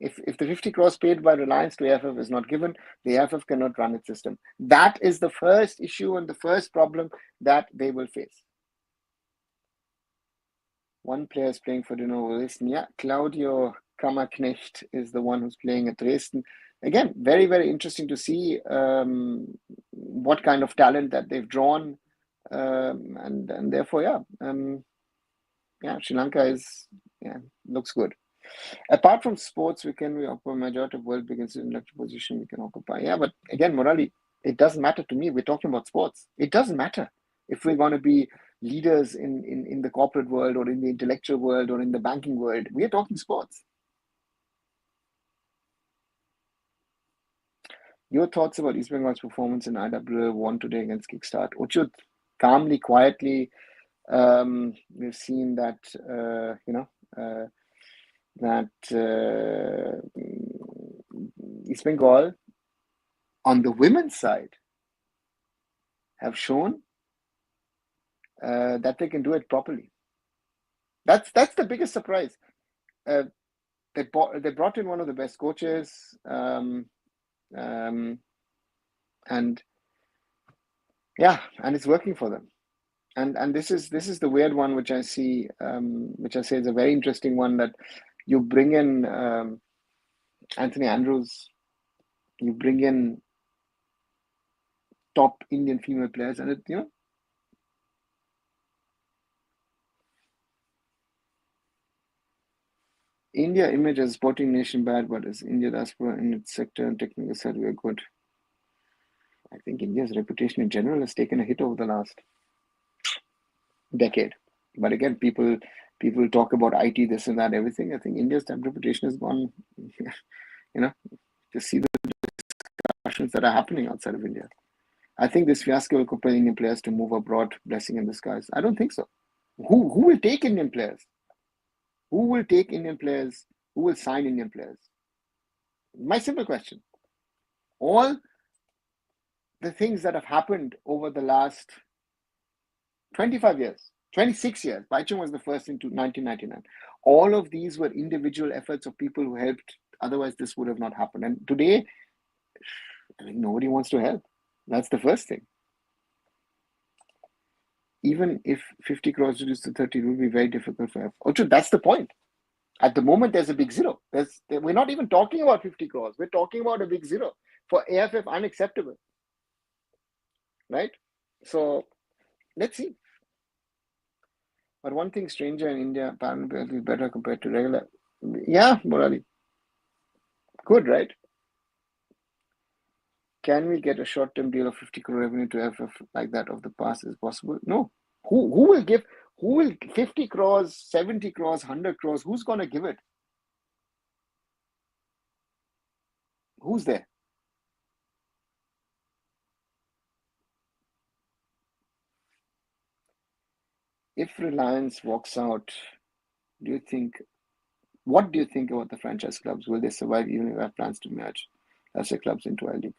If the 50 crores paid by Reliance to AIFF is not given, the AIFF cannot run its system. That is the first issue and the first problem that they will face. One player is playing for Dino Willis. Yeah, Claudio Kammerknecht is the one who's playing at Dresden. Again, very, very interesting to see what kind of talent that they've drawn. And therefore, Sri Lanka looks good. Apart from sports, we occupy majority of world begins in elected position we can occupy. Yeah, but again, morally, it doesn't matter to me. We're talking about sports. It doesn't matter if we're going to be leaders in the corporate world or in the intellectual world or in the banking world. We are talking sports. Your thoughts about East Bengal's performance in IWL won today against Kickstart? Uchut, calmly, quietly, we've seen that, East Bengal on the women's side have shown that they can do it properly. That's the biggest surprise. They brought in one of the best coaches, and it's working for them. And this is the weird one, which I see, which I say is a very interesting one, that you bring in Anthony Andrews, you bring in top Indian female players, and India image as sporting nation bad, but as India diaspora in its sector and technical side, we are good. I think India's reputation in general has taken a hit over the last decade. But again, people talk about IT, this and that, everything. I think India's reputation has gone, to see the discussions that are happening outside of India. I think this fiasco will compel Indian players to move abroad, blessing in disguise. I don't think so. Who will take Indian players? Who will take Indian players? Who will sign Indian players? My simple question. All the things that have happened over the last 25 years, 26 years, Baichung was the first in 1999. All of these were individual efforts of people who helped. Otherwise, this would have not happened. And today, I mean, nobody wants to help. That's the first thing. Even if 50 crores reduced to 30, it will be very difficult for AIFF. Also, that's the point. At the moment, there's a big zero. We're not even talking about 50 crores. We're talking about a big zero. For AIFF, unacceptable. Right? So, let's see. But one thing stranger in India, apparently is better compared to regular. Yeah, Murali. Good, right? Can we get a short-term deal of 50 crore revenue to AIFF like that of the past? Is possible? No. Who will 50 crores, 70 crores, 100 crores? Who's going to give it? Who's there? If Reliance walks out, what do you think about the franchise clubs? Will they survive even if they have plans to merge lesser clubs into a league?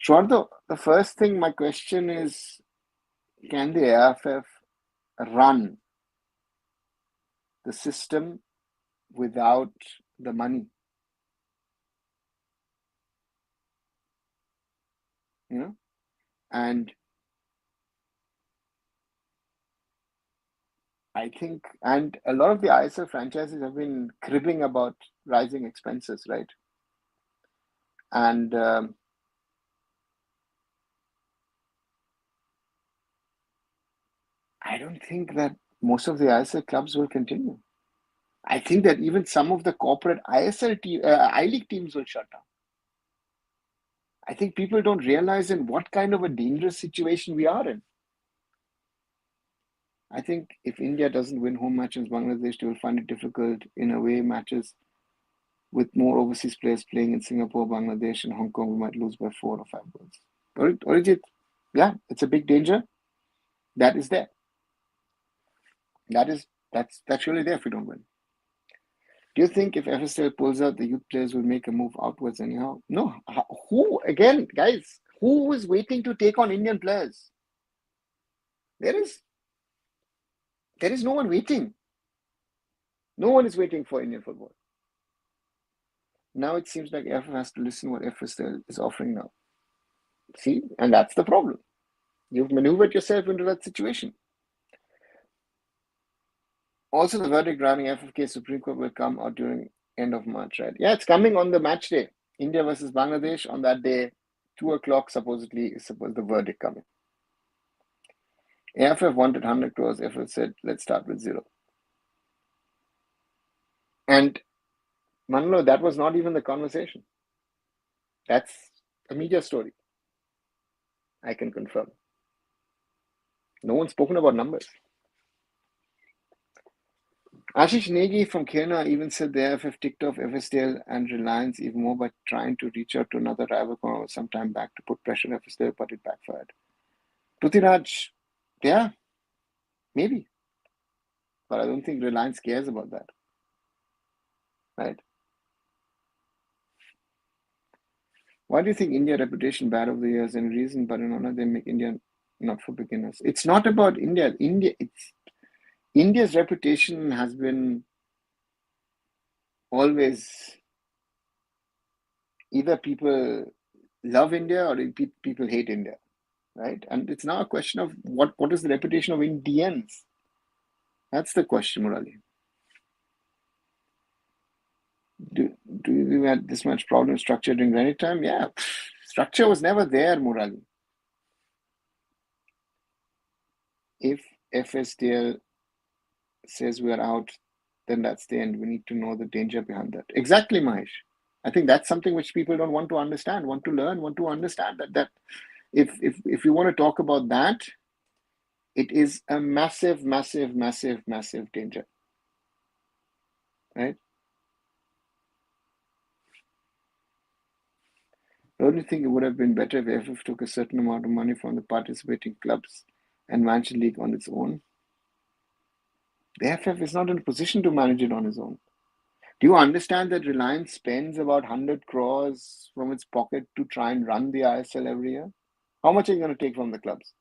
Shwardo, the first thing, my question is, can the AIFF run the system without the money? And I think, and a lot of the ISL franchises have been cribbing about rising expenses, right? And I don't think that most of the ISL clubs will continue. I think that even some of the corporate I-League teams will shut down. I think people don't realize in what kind of a dangerous situation we are in. I think if India doesn't win home matches, Bangladesh will find it difficult in away matches with more overseas players playing in Singapore, Bangladesh, and Hong Kong. We might lose by 4 or 5 goals. Arijit, yeah, it's a big danger. That is there. That's really there if we don't win. Do you think if FSL pulls out, the youth players will make a move outwards anyhow? No. Who, again, guys, who is waiting to take on Indian players? There is no one waiting. No one is waiting for Indian football. Now it seems like AIFF has to listen what FSL is offering now. See, and that's the problem. You've maneuvered yourself into that situation. Also, the verdict regarding FFK Supreme Court will come out during end of March, right? Yeah, it's coming on the match day. India versus Bangladesh on that day, 2 o'clock supposedly is supposed the verdict coming. AIFF wanted 100 crores. AIFF said, let's start with zero. And Manlo, that was not even the conversation. That's a media story. I can confirm. No one's spoken about numbers. Ashish Negi from Kerala even said the AIFF ticked off FSDL and Reliance even more by trying to reach out to another rival some time back to put pressure on FSDL, but it backfired. Prithviraj, yeah, maybe. But I don't think Reliance cares about that. Right? Why do you think India reputation bad over the years? Any reason, but in honor they make India not for beginners. It's not about India. India's reputation has been always either people love India or people hate India, right? And it's now a question of what is the reputation of Indians? That's the question, Murali. Do we had this much problem structure during any time? Yeah, structure was never there, Murali. If FSDL says we are out, then that's the end. We need to know the danger behind that. Exactly, Mahesh. I think that's something which people don't want to understand, want to learn, want to understand that if you want to talk about that, it is a massive, massive, massive, massive danger. Right? Don't you think it would have been better if AIFF took a certain amount of money from the participating clubs and managed the league on its own? The AIFF is not in a position to manage it on its own. Do you understand that Reliance spends about 100 crores from its pocket to try and run the ISL every year? How much are you going to take from the clubs?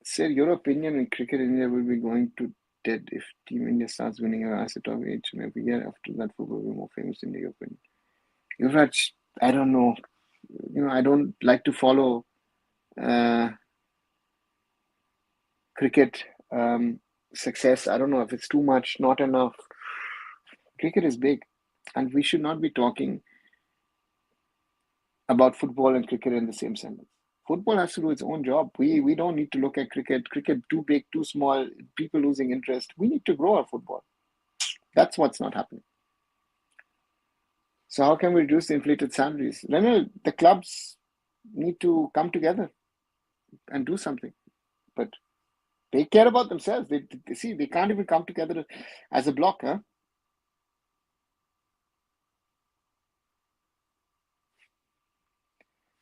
Sir, your opinion in cricket India will be going to dead if Team India starts winning an asset of age and every year after that football will be more famous in your opinion. Yuvraj, I don't know. I don't like to follow cricket success. I don't know if it's too much, not enough. Cricket is big, and we should not be talking about football and cricket in the same sentence. Football has to do its own job. We don't need to look at cricket. Cricket too big, too small, people losing interest. We need to grow our football. That's what's not happening. So how can we reduce the inflated salaries? Renal, the clubs need to come together and do something. But they care about themselves. They see they can't even come together as a block, huh?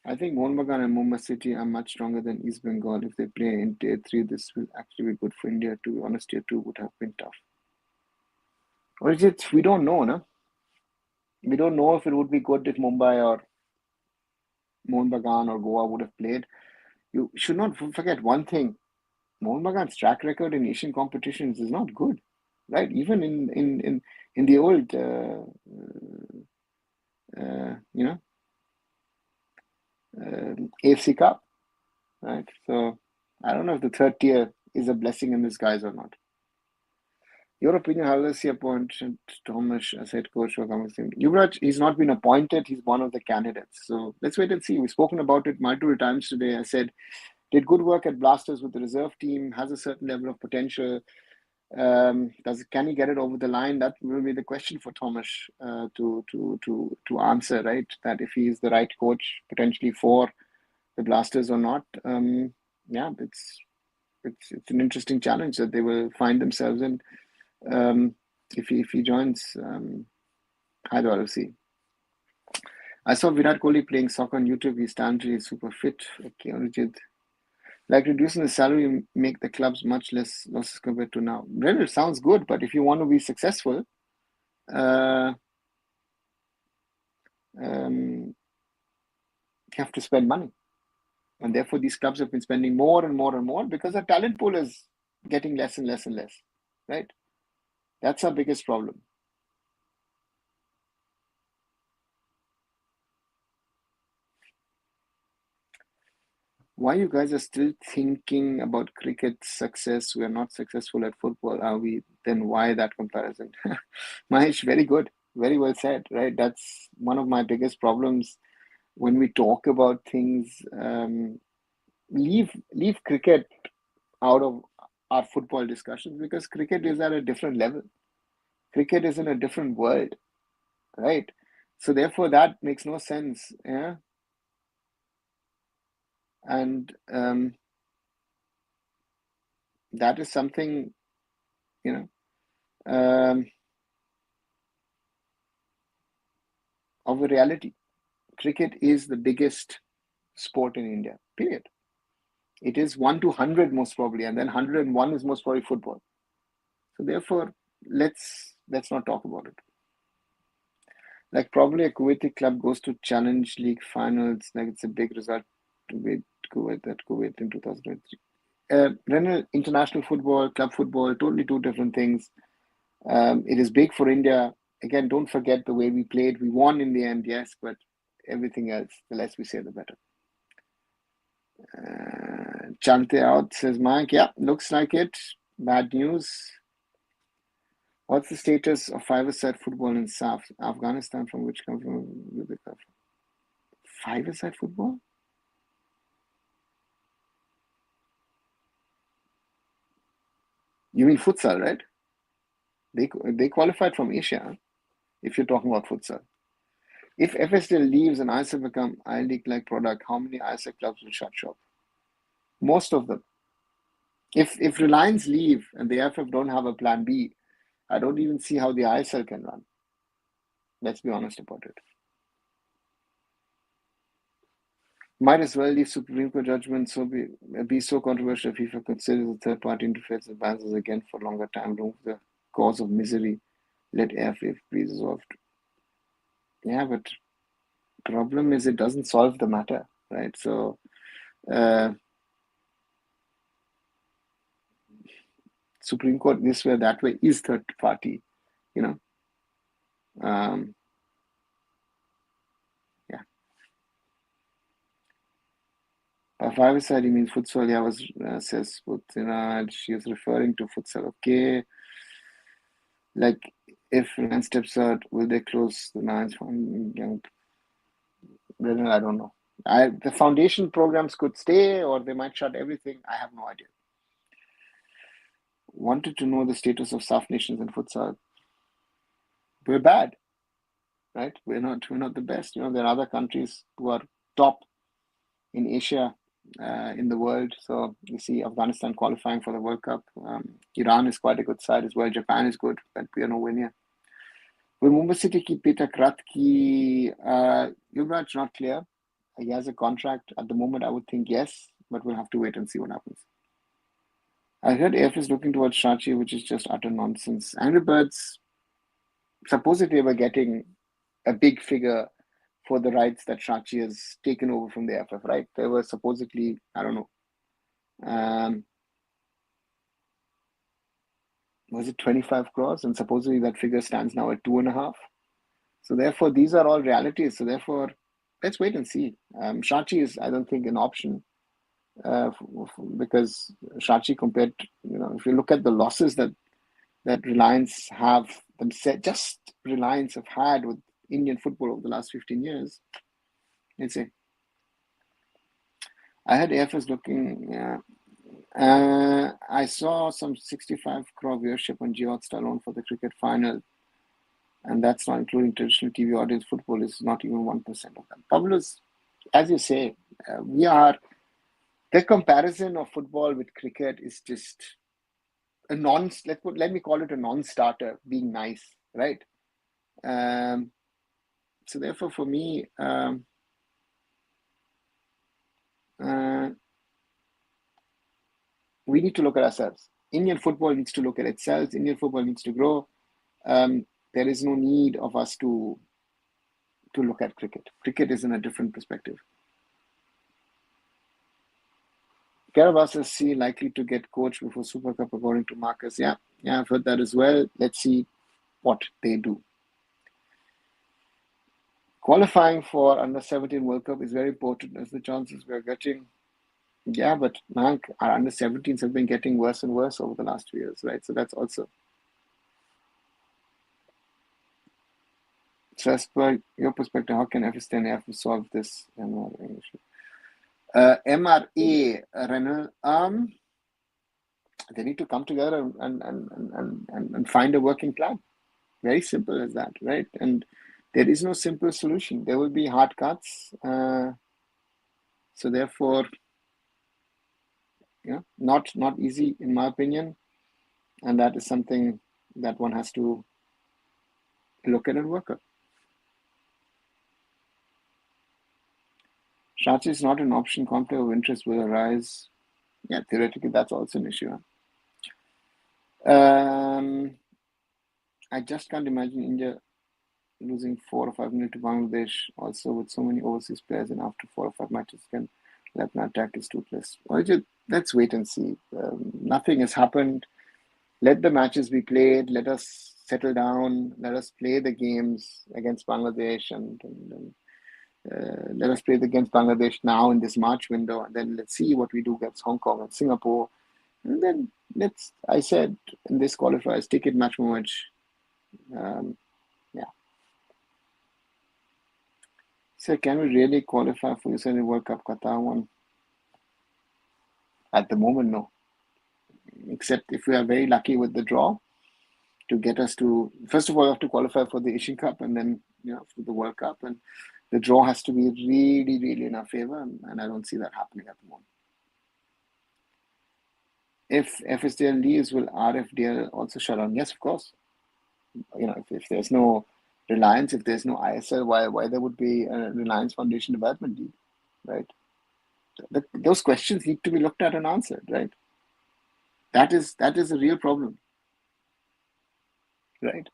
I think Mohun Bagan and Mumbai City are much stronger than East Bengal. If they play in Tier 3, this will actually be good for India. To be honest, Tier 2 would have been tough. Or is it, we don't know, no? We don't know if it would be good if Mumbai or Mohun Bagan or Goa would have played. You should not forget one thing. Mohun Bagan's track record in Asian competitions is not good, right? Even in the old, AFC Cup, right? So I don't know if the third tier is a blessing in disguise or not. Your opinion, how does he appoint Thomas as head coach for coming season? Yuvraj, he's not been appointed. He's one of the candidates. So let's wait and see. We've spoken about it multiple times today. I said, did good work at Blasters with the reserve team, has a certain level of potential. Can he get it over the line? That will be the question for Thomas to answer, right? That if he is the right coach potentially for the Blasters or not. Yeah, it's an interesting challenge that they will find themselves in if he joins. I don't see. I saw Virat Kohli playing soccer on YouTube. He's talented. He's super fit. Okay, Arijit. Like reducing the salary make the clubs much less losses compared to now. Really, it sounds good, but if you want to be successful, you have to spend money. And therefore, these clubs have been spending more and more and more because the talent pool is getting less and less and less, right? That's our biggest problem. Why you guys are still thinking about cricket's success? We are not successful at football, are we? Then why that comparison? Mahesh, very good. Very well said, right? That's one of my biggest problems when we talk about things. Leave cricket out of our football discussions because cricket is at a different level. Cricket is in a different world, right? So therefore, that makes no sense. Yeah, and that is something you know of a reality. Cricket is the biggest sport in India. Period. It is 1 to 100 most probably, and then 101 is most probably football. So therefore, let's not talk about it. Like probably a Kuwaiti club goes to Challenge League finals, like it's a big result to beat Kuwait in 2003. Renal, international football, club football, totally two different things. It is big for India. Again, don't forget the way we played. We won in the end, yes, but everything else, the less we say, the better. Chante out, says Mike. Yeah, looks like it. Bad news. What's the status of five-a-side football in South Afghanistan, from which come from the five-a-side football? You mean futsal, right? They qualified from Asia, if you're talking about futsal. If FSL leaves and ISF become I-League-like product, how many ISF clubs will shut shop? Most of them. If Reliance leave and the AIFF don't have a plan B, I don't even see how the ISL can run. Let's be honest about it. Might as well leave Supreme Court judgment be so controversial if FIFA considers a third party interference and bans us again for longer time, remove the cause of misery, let AIFF be resolved. Yeah, but problem is it doesn't solve the matter, right? So Supreme Court this way, that way is third party, you know. Yeah. Five-a-side means futsal. Yeah, was says she is referring to futsal. Okay. Like if Reliance steps out, will they close the lines from I don't know. The foundation programs could stay or they might shut everything. I have no idea. Wanted to know the status of South nations in futsal. We're bad, right? We're not the best. There are other countries who are top in Asia, in the world. So you see Afghanistan qualifying for the World Cup. Iran is quite a good side as well. Japan is good, but we are nowhere near. Will Mumbai City keep Peter Kratky? Yuvraj, not clear. He has a contract at the moment. I would think yes, but we'll have to wait and see what happens. I heard AF is looking towards Shachi, which is just utter nonsense. Angry Birds supposedly were getting a big figure for the rights that Shachi has taken over from the AFF, right? They were supposedly, I don't know, was it 25 crores? And supposedly that figure stands now at 2.5. So therefore, these are all realities. So therefore, let's wait and see. Shachi is, I don't think, an option because Shachi compared, if you look at the losses that Reliance have themselves, just Reliance have had with Indian football over the last 15 years, let's say. I had AFS looking, I saw some 65 crore viewership on Hotstar alone for the cricket final, and that's not including traditional TV audience. Football is not even 1% of that. Pablo's, as you say, the comparison of football with cricket is just let me call it a non-starter, being nice, right? So therefore, for me, we need to look at ourselves. Indian football needs to look at itself. Indian football needs to grow. There is no need of us to look at cricket. Cricket is in a different perspective. Carabas C likely to get coached before Super Cup, according to Marcus. Yeah, I've heard that as well. Let's see what they do. Qualifying for under 17 World Cup is very important as the chances we are getting Yeah, but man, our under 17s have been getting worse and worse over the last 2 years, right? So that's also. So as per your perspective, how can FST and AIFF solve this MRA issue? MRA, Renal, they need to come together and find a working plan. Very simple as that, right? And there is no simple solution. There will be hard cuts. So therefore, yeah, not easy in my opinion. And that is something that one has to look at and work on. Shachi is not an option. Conflict of interest will arise. Yeah, theoretically, that's also an issue. I just can't imagine India losing 4 or 5 minutes to Bangladesh, also with so many overseas players, and after 4 or 5 matches, can let an attack is toothless. Well, let's wait and see. Nothing has happened. Let the matches be played. Let us settle down. Let us play the games against Bangladesh, and let us play against Bangladesh now in this March window, and then let's see what we do against Hong Kong and Singapore. And then I said in this qualifiers, take it much more much. Yeah. So can we really qualify for the World Cup Qatar one? At the moment, no. Except if we are very lucky with the draw to get us to, first of all, we have to qualify for the Asian Cup and then for the World Cup. And the draw has to be really, really in our favor. And I don't see that happening at the moment. If FSDL leaves, will RFDL also shut down? Yes, of course. If there's no Reliance, if there's no ISL, why there would be a Reliance Foundation Development League, right? Those questions need to be looked at and answered, right? That is a real problem, right?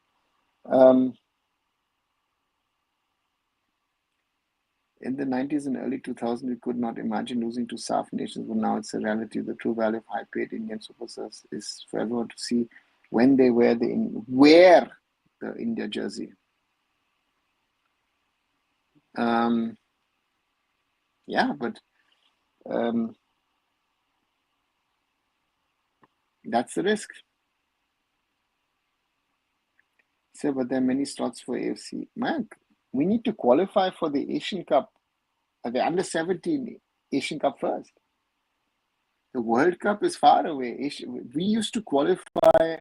In the 90s and early 2000s, we could not imagine losing to SAF nations, but now it's a reality. The true value of high-paid Indian superstars is for everyone to see when they wear the India jersey. Yeah, but that's the risk. So, but there are many slots for AFC. Man, we need to qualify for the Asian Cup, the under 17 Asian Cup first. The World Cup is far away. We used to qualify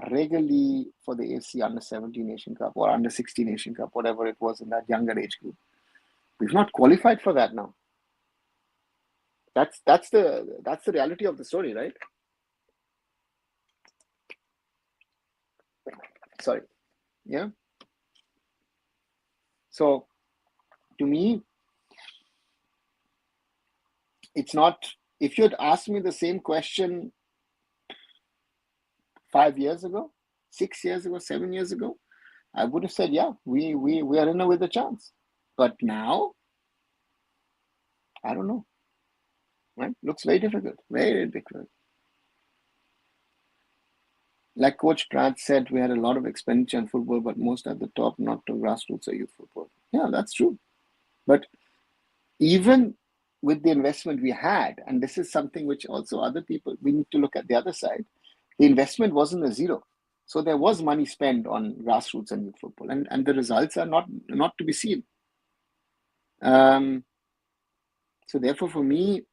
regularly for the AFC under 17 Asian Cup or under 16 Asian Cup, whatever it was in that younger age group. We've not qualified for that now. That's the reality of the story, right? Sorry. Yeah. So to me, it's not, if you'd asked me the same question 5 years ago, 6 years ago, 7 years ago, I would have said, yeah, we are in with a chance. But now, I don't know. Right? Looks very difficult. Very difficult. Like Coach Pratt said, we had a lot of expenditure on football, but most at the top, not to grassroots or youth football. Yeah, that's true. But even with the investment we had, and this is something which also other people, we need to look at the other side, the investment wasn't a zero. So there was money spent on grassroots and youth football, and the results are not to be seen. So therefore, for me,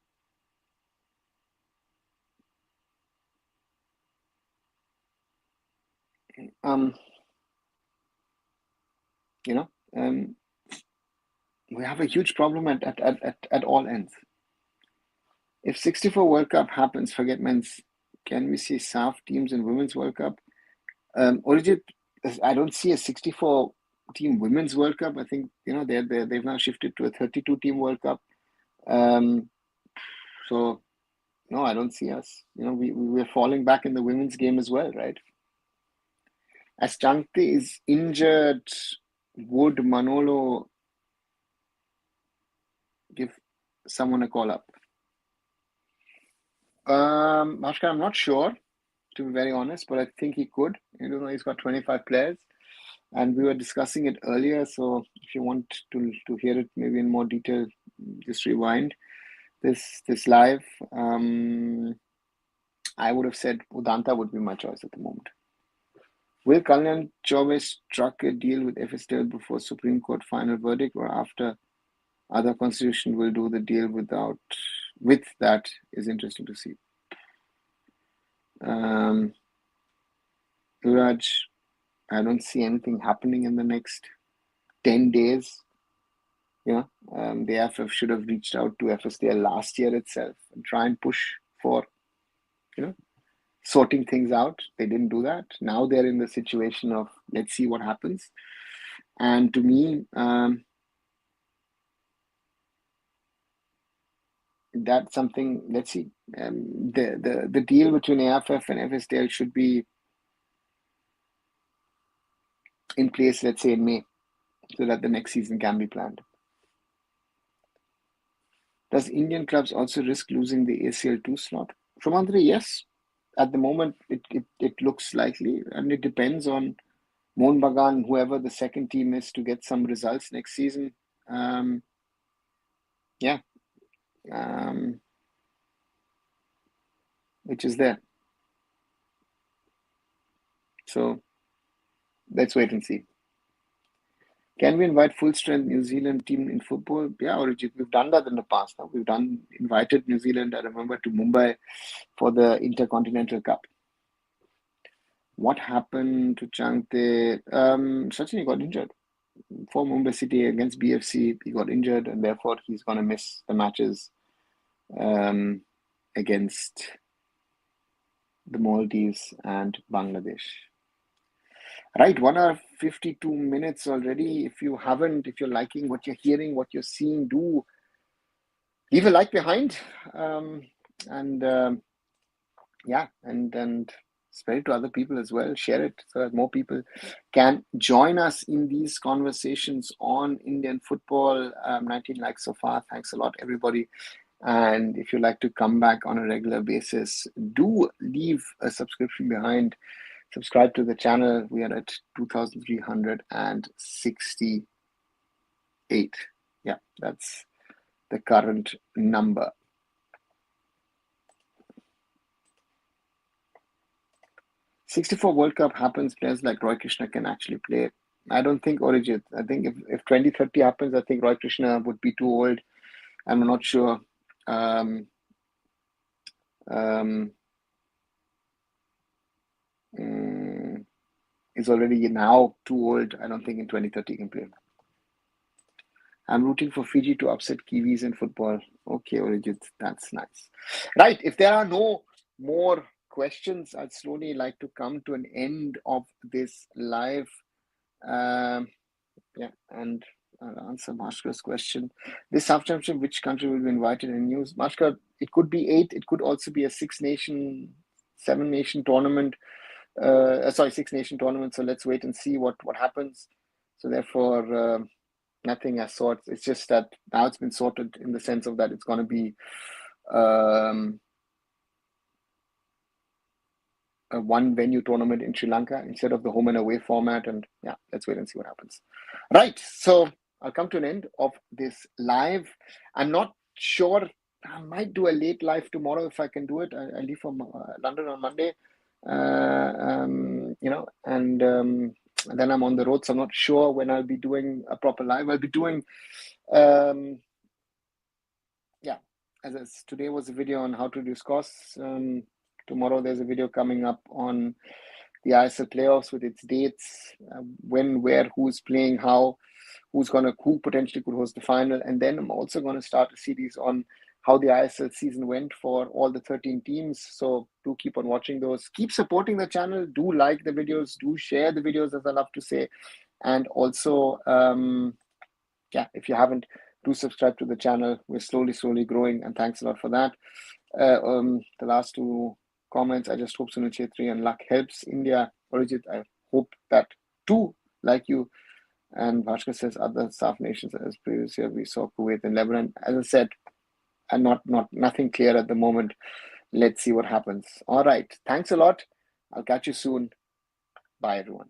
we have a huge problem at all ends. If 64 World Cup happens, forget men's, can we see SAF teams in Women's World Cup? Origin, I don't see a 64 team Women's World Cup. I think they've now shifted to a 32 team World Cup. So no, I don't see us. We're falling back in the women's game as well, right? As Chankti is injured, would Manolo give someone a call up? Bhaskar, I'm not sure, to be very honest, but I think he could. He's got 25 players, and we were discussing it earlier. So if you want to hear it maybe in more detail, just rewind. this live. I would have said Udanta would be my choice at the moment. Will Kalyan Chaube struck a deal with FSTL before Supreme Court final verdict, or after other constitution will do the deal with that is interesting to see. Yuraj, I don't see anything happening in the next 10 days. The AIFF should have reached out to FSTL last year itself and try and push for, sorting things out. They didn't do that. Now they're in the situation of let's see what happens. And to me, that's something. Let's see. The deal between AIFF and FSTL should be in place, let's say in May, so that the next season can be planned. Does Indian clubs also risk losing the ACL2 slot? Shumandri, yes. At the moment, it looks likely, and it depends on Mohun Bagan, whoever the second team is, to get some results next season. Which is there. So let's wait and see. Can we invite full strength New Zealand team in football? Yeah, Arijit, we've done that in the past. Now we've invited New Zealand, I remember, to Mumbai for the Intercontinental Cup. What happened to Changte? Sachin got injured for Mumbai City against BFC. He got injured, and therefore he's going to miss the matches against the Maldives and Bangladesh. Right, 1 hour 52 minutes already. If you're liking what you're hearing, what you're seeing, do leave a like behind, and spread it to other people as well. Share it so that more people can join us in these conversations on Indian football. 19 likes so far. Thanks a lot, everybody. And if you'd like to come back on a regular basis, do leave a subscription behind. Subscribe to the channel. We are at 2,368. Yeah, that's the current number. 64 World Cup happens, players like Roy Krishna can actually play. I don't think Arijit. I think if 2030 happens, I think Roy Krishna would be too old. I'm not sure. He's already now too old. I don't think in 2030 he can play. I'm rooting for Fiji to upset Kiwis in football. Okay, Arijit, that's nice. Right, if there are no more questions, I'd slowly like to come to an end of this live. And I'll answer Mashka's question. This half championship, which country will be invited in news? Mashka, it could be 8. It could also be a 7-nation tournament. 6-nation tournament. So let's wait and see what happens. So therefore, nothing as sorts. It's just that now it's been sorted in the sense of that it's going to be a one venue tournament in Sri Lanka instead of the home and away format. And yeah, let's wait and see what happens. Right. So I'll come to an end of this live. I'm not sure. I might do a late live tomorrow if I can do it. I leave from London on Monday. And then I'm on the road, so I'm not sure when I'll be doing a proper live. I'll be doing, as today was a video on how to reduce costs. Tomorrow there's a video coming up on the ISL playoffs with its dates, when, where, who's playing, how, who potentially could host the final, and then I'm also going to start a series on how the ISL season went for all the 13 teams. So do keep on watching those. Keep supporting the channel. Do like the videos. Do share the videos, as I love to say. And also, if you haven't, do subscribe to the channel. We're slowly growing, and thanks a lot for that. The last two comments, I just hope Sunil Chhetri and luck helps India. Arijit, I hope that too, like you. And Bhaskar says other SAF nations, as previous year we saw Kuwait and Lebanon. As I said, and nothing clear at the moment. Let's see what happens. All right. Thanks a lot. I'll catch you soon. Bye, everyone.